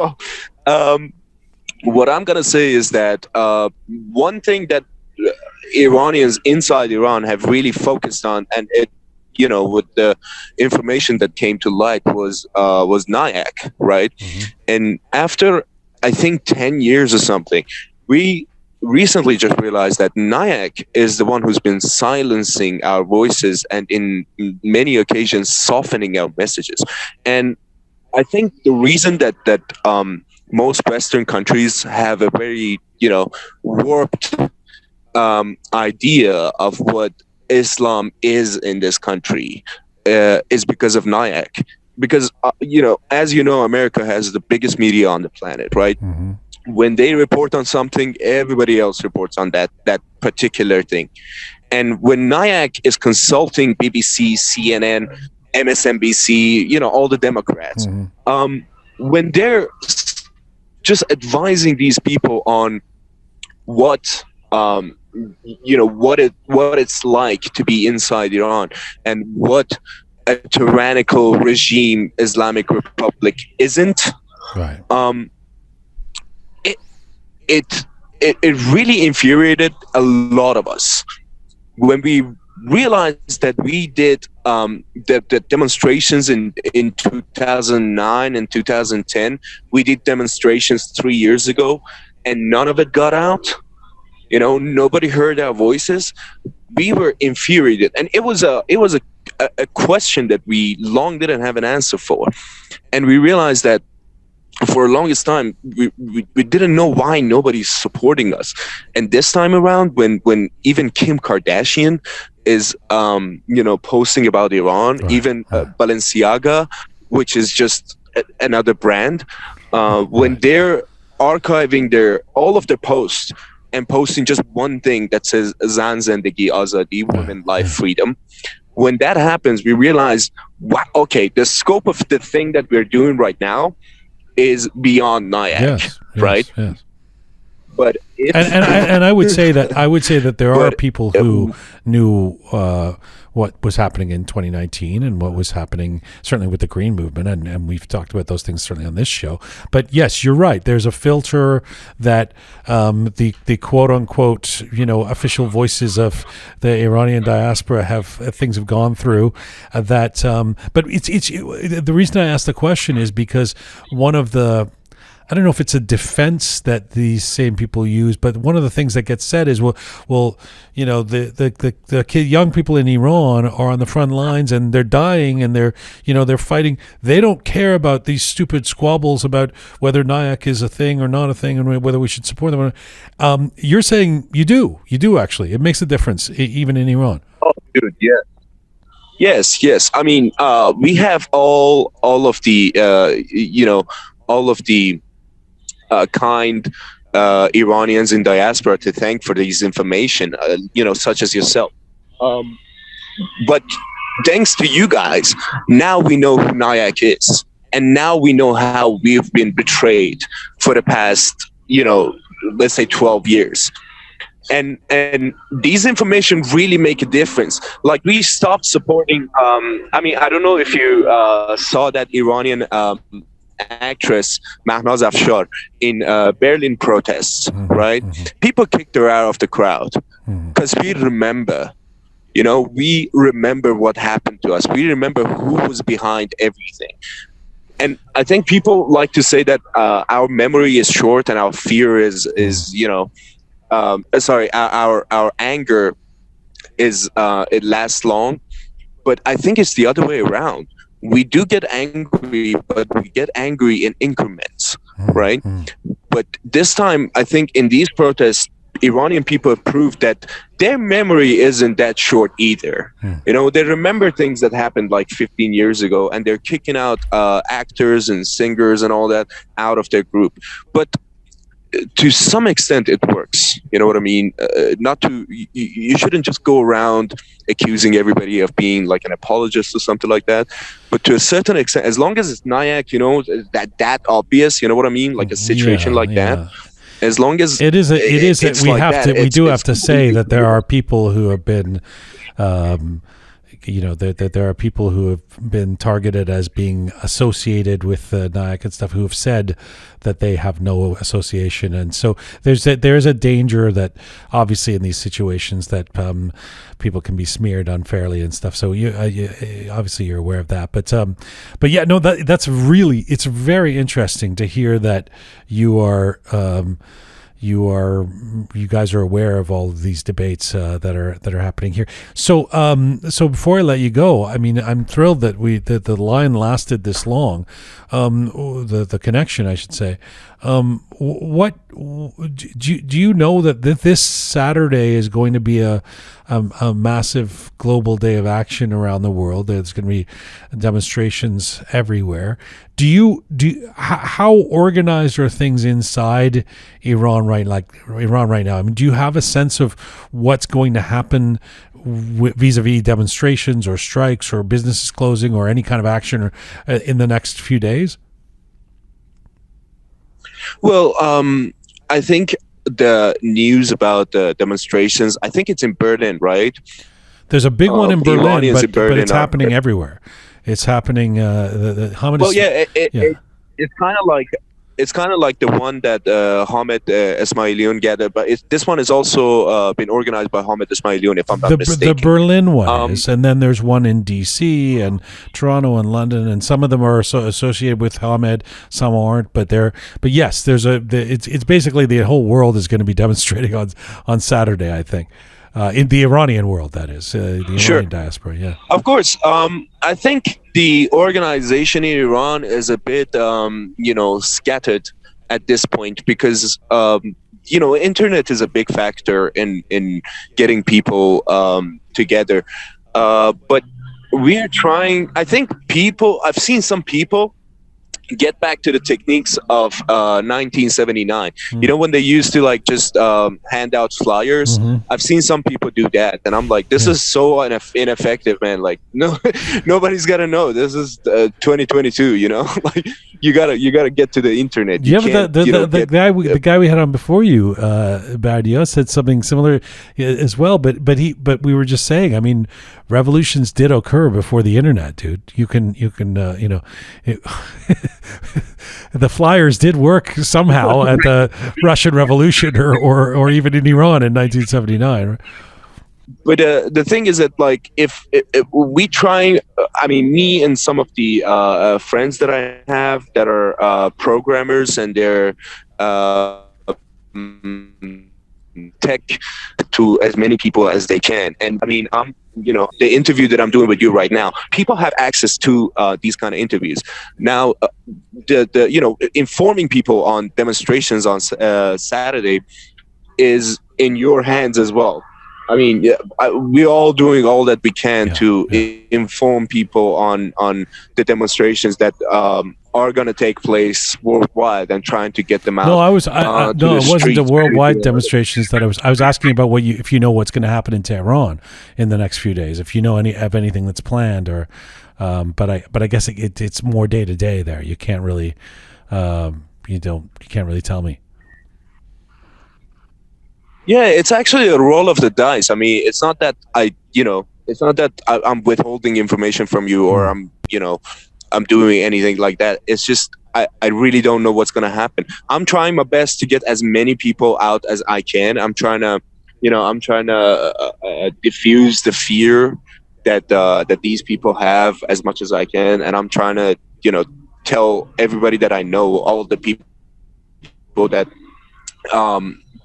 What I'm going to say is that one thing that Iranians inside Iran have really focused on, and it, with the information that came to light, was NIAC, right? Mm-hmm. And after, I think, 10 years or something, we recently just realized that NIAC is the one who's been silencing our voices and in many occasions softening our messages. And I think the reason that most Western countries have a very, warped idea of what Islam is in this country is because of NIAC. Because, as you know, America has the biggest media on the planet, right? Mm-hmm. When they report on something, everybody else reports on that particular thing. And when NIAC is consulting BBC, CNN, MSNBC, all the Democrats, mm-hmm. When they're just advising these people on what it's like to be inside Iran and what a tyrannical regime Islamic Republic isn't, right? It really infuriated a lot of us when we realized that we did the demonstrations in 2009 and 2010. We did demonstrations 3 years ago, and none of it got out. Nobody heard our voices. We were infuriated, and it was a question that we long didn't have an answer for. And we realized that for the longest time, we didn't know why nobody's supporting us. And this time around, when even Kim Kardashian is, posting about Iran, right. even Balenciaga, which is just another brand, when they're archiving all of their posts and posting just one thing that says Zan Zendegi Azadi, women, life, freedom. When that happens, we realize, wow, okay, the scope of the thing that we're doing right now is beyond NIAC, right? Yes. But I would say that there are people who knew what was happening in 2019 and what was happening certainly with the Green Movement, and we've talked about those things certainly on this show. But yes, you're right. There's a filter that the quote unquote official voices of the Iranian diaspora things have gone through that. But it's the reason I asked the question is because one of the, I don't know if it's a defense that these same people use, but one of the things that gets said is, the young people in Iran are on the front lines and they're dying and they're fighting. They don't care about these stupid squabbles about whether NIAC is a thing or not a thing and whether we should support them. You're saying you do actually. It makes a difference even in Iran. Oh, dude, yeah. Yes. I mean, we have all of the kind Iranians in diaspora to thank for these information, such as yourself. But thanks to you guys, now we know who NIAC is, and now we know how we've been betrayed for the past, let's say 12 years. And these information really make a difference. Like, we stopped supporting. I mean, I don't know if you saw that Iranian actress Mahnaz Afshar in Berlin protests, right? People kicked her out of the crowd because we remember. We remember what happened to us. We remember who was behind everything. And I think people like to say that our memory is short and our fear is our anger is it lasts long. But I think it's the other way around. We do get angry, but we get angry in increments, right? But this time, I think in these protests, Iranian people have proved that their memory isn't that short either. They remember things that happened like 15 years ago, and they're kicking out actors and singers and all that out of their group. But to some extent, it works. You know what I mean? You shouldn't just go around accusing everybody of being like an apologist or something like that. But to a certain extent, as long as it's Nyack, that obvious, you know what I mean? Like a situation that. As long as we do have to say that there are people who have been, that there are people who have been targeted as being associated with Nyack and stuff, who have said that they have no association, and so there's a danger that obviously in these situations that people can be smeared unfairly and stuff. So you obviously you're aware of that, but yeah, no, that's really, it's very interesting to hear that you guys are aware of all of these debates that are happening here. So before I let you go, I mean, I'm thrilled that the line lasted this long, the connection, I should say. What do you know that this Saturday is going to be a massive global day of action around the world? There's going to be demonstrations everywhere. How organized are things inside Iran right now? I mean, do you have a sense of what's going to happen vis-a-vis demonstrations or strikes or businesses closing or any kind of action in the next few days? Well, I think the news about the demonstrations, I think it's in Berlin, right? There's a big one in Berlin, but it's happening everywhere. It's happening. The Hamid. Well, it's kind of like the one that Hamid Esmailion gathered, but this one is also been organized by Hamid Esmailion, if I'm not mistaken. The Berlin one is, and then there's one in D.C. and Toronto and London, and some of them are associated with Hamid, some aren't. But yes, it's basically the whole world is going to be demonstrating on Saturday, I think. In the Iranian world, that is, the Iranian diaspora, yeah. Of course. I think the organization in Iran is a bit, scattered at this point because, internet is a big factor in getting people together. But we're trying, I think I've seen some people get back to the techniques of 1979. When they used to just hand out flyers. I've seen some people do that, and I'm like, this is so ineffective, man. Like, no, nobody's gotta know. This is 2022. Like you gotta get to the internet. The guy we had on before you, Bardia, said something similar as well. But we were just saying, I mean, revolutions did occur before the internet, dude. You can the flyers did work somehow at the Russian Revolution or even in Iran in 1979. Right? But the thing is that, like, if we try, I mean, me and some of the friends that I have that are programmers and they're tech to as many people as they can. And I mean, the interview that I'm doing with you right now, people have access to these kind of interviews. Now, informing people on demonstrations on Saturday is in your hands as well. I mean, we're all doing all that we can to inform people on the demonstrations that are going to take place worldwide and trying to get them out. No, it wasn't the worldwide demonstrations that I was asking about. If you know what's going to happen in Tehran in the next few days, if you know of anything that's planned, or but I guess it's more day to day there. You can't really you can't really tell me. Yeah, it's actually a roll of the dice. I mean, it's not that I'm withholding information from you, or I'm doing anything like that. It's just I really don't know what's going to happen. I'm trying my best to get as many people out as I can. I'm trying to diffuse the fear that these people have as much as I can, and I'm trying to tell everybody that I know, all the people that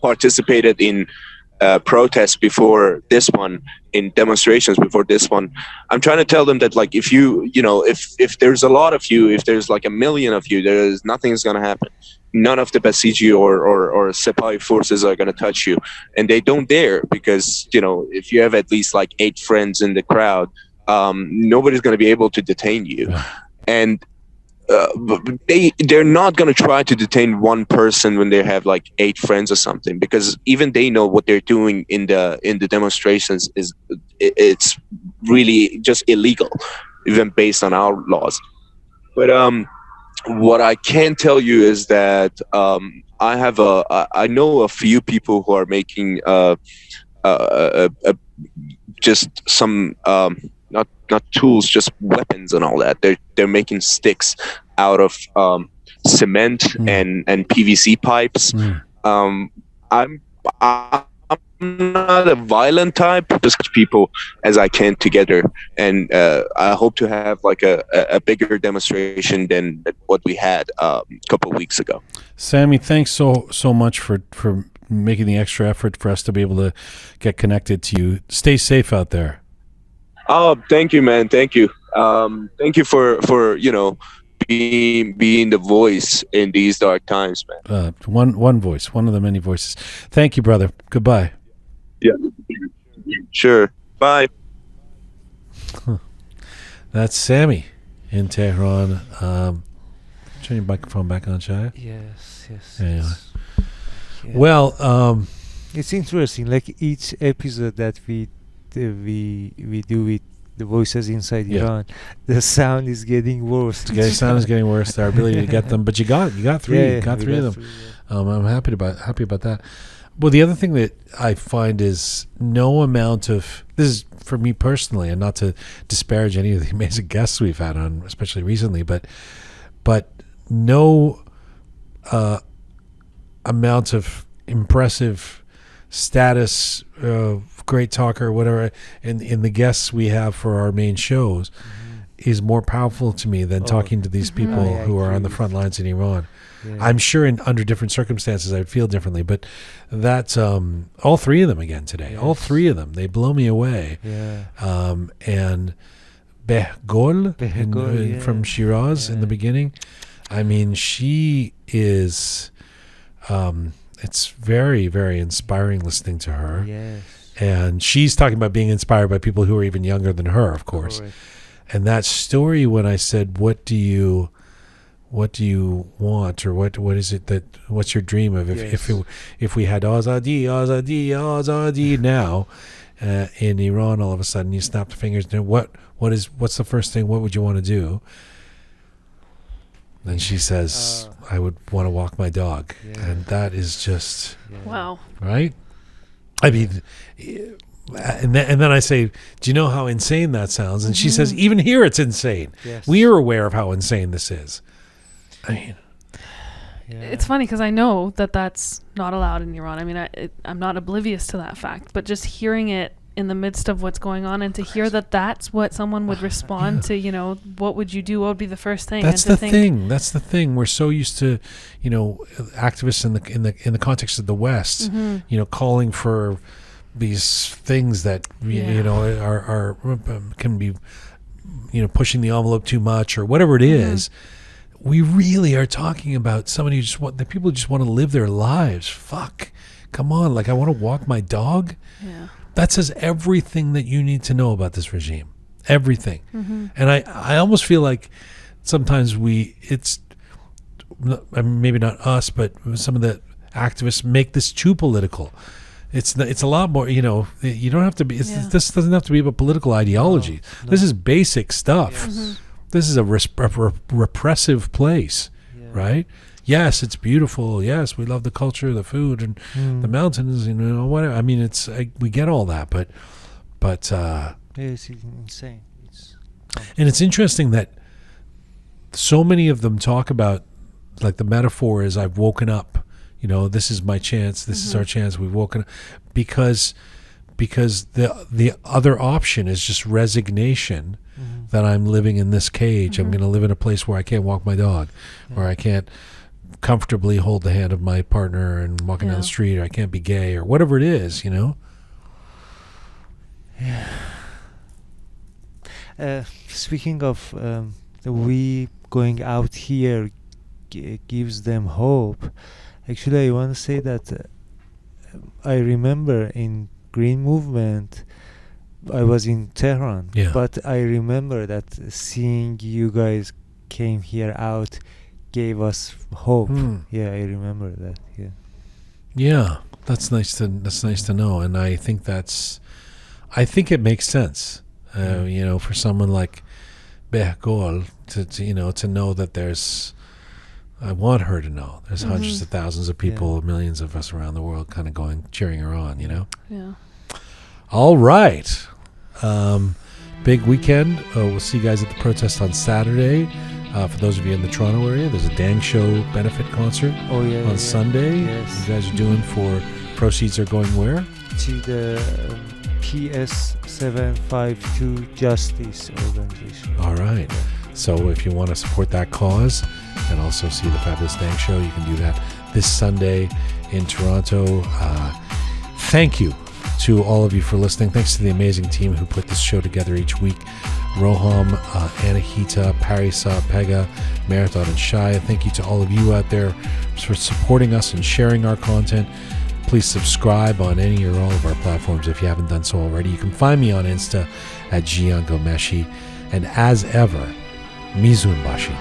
participated in protests before this one, in demonstrations before this one. I'm trying to tell them that, like, if there's a lot of you, if there's like 1 million of you, there's nothing's going to happen. None of the Basiji or Sepai forces are going to touch you, and they don't dare, because if you have at least like 8 friends in the crowd, nobody's going to be able to detain you. And they're not going to try to detain one person when they have like 8 friends or something, because even they know what they're doing in the demonstrations it's really just illegal, even based on our laws. But what I can tell you is that I know a few people who are making just some not tools, just weapons and all that. They're making sticks out of cement and PVC pipes. I'm not a violent type, just people as I can together, and I hope to have like a bigger demonstration than what we had a couple of weeks ago. Sami, thanks so much for making the extra effort for us to be able to get connected to you. Stay safe out there. Oh, thank you, man. Thank you. Thank you for being the voice in these dark times, man. One voice, one of the many voices. Thank you, brother. Goodbye. Yeah. Sure. Bye. That's Sami in Tehran. Turn your microphone back on, Shia. Yes. Yeah. Well, it's interesting. Like each episode that we do with the voices inside Iran, the sound is getting worse. The sound is getting worse. Our ability to get them, but you got 3. You got 3 of them. I'm happy about that. Well, the other thing that I find is no amount of, this is for me personally, and not to disparage any of the amazing guests we've had on, especially recently, but no amount of impressive status, great talker, whatever, in the guests we have for our main shows is more powerful to me than talking to these people who are on the front lines in Iran. Yeah. I'm sure under different circumstances I'd feel differently, but that's all 3 of them again today. Yes. All 3 of them, they blow me away. Yeah. And Behgol from Shiraz in the beginning. I mean, she is. It's very, very inspiring listening to her. Yes. And she's talking about being inspired by people who are even younger than her, of course. Right. And that story, when I said, what do you want, or what is it what's your dream of if we had azadi now in Iran, all of a sudden you snap the fingers, and what's the first thing, what would you want to do? Then she says, I would want to walk my dog. Yeah. And that is just wow, right? I mean, and then I say, do you know how insane that sounds? And she says, even here it's insane. Yes. We are aware of how insane this is. I mean, it's funny because I know that that's not allowed in Iran. I mean, I'm not oblivious to that fact, but just hearing it in the midst of what's going on, and to hear that that's what someone would respond to, what would you do? What would be the first thing? That's the thing. That's the thing. We're so used to, activists in the context of the West, calling for these things that are can be, pushing the envelope too much or whatever it is. We really are talking about somebody who the people who just want to live their lives. Fuck, come on! Like, I want to walk my dog. Yeah. That says everything that you need to know about this regime. Everything. And I almost feel like sometimes it's maybe not us, but some of the activists make this too political. It's a lot more, you don't have to be, this doesn't have to be about political ideology. No. This is basic stuff. Yes. This is a repressive place, right? yes, it's beautiful. Yes, we love the culture, the food, and the mountains. You know, whatever. I mean, we get all that, but It's insane. and it's interesting that so many of them talk about, like, the metaphor is, I've woken up. You know, this is my chance. This is our chance. We've woken up, because the other option is just resignation. That I'm living in this cage. I'm going to live in a place where I can't walk my dog, where I can't comfortably hold the hand of my partner and walking down the street, or I can't be gay, or whatever it is, you know? Yeah. Speaking of we going out here gives them hope. Actually, I want to say that I remember in Green Movement, I was in Tehran, but I remember that seeing you guys came here out gave us hope. Yeah, I remember that. Yeah, that's nice to know, and I think it makes sense. You know, for someone like Behgol to know that there's. I want her to know there's hundreds of thousands of people, millions of us around the world, kind of cheering her on. You know. Yeah. All right. Big weekend. We'll see you guys at the protest on Saturday. For those of you in the Toronto area, there's a Dang Show benefit concert on Sunday. Yes. You guys are doing for proceeds are going where? To the PS 752 Justice organization. All right. So if you want to support that cause and also see the fabulous Dang Show, you can do that this Sunday in Toronto. Thank you to all of you for listening. Thanks to the amazing team who put this show together each week. Roham, Anahita, Parisa, Pega, Marathon, and Shaya. Thank you to all of you out there for supporting us and sharing our content. Please subscribe on any or all of our platforms if you haven't done so already. You can find me on Insta at Jian Ghomeshi. And as ever, Mizunbashi.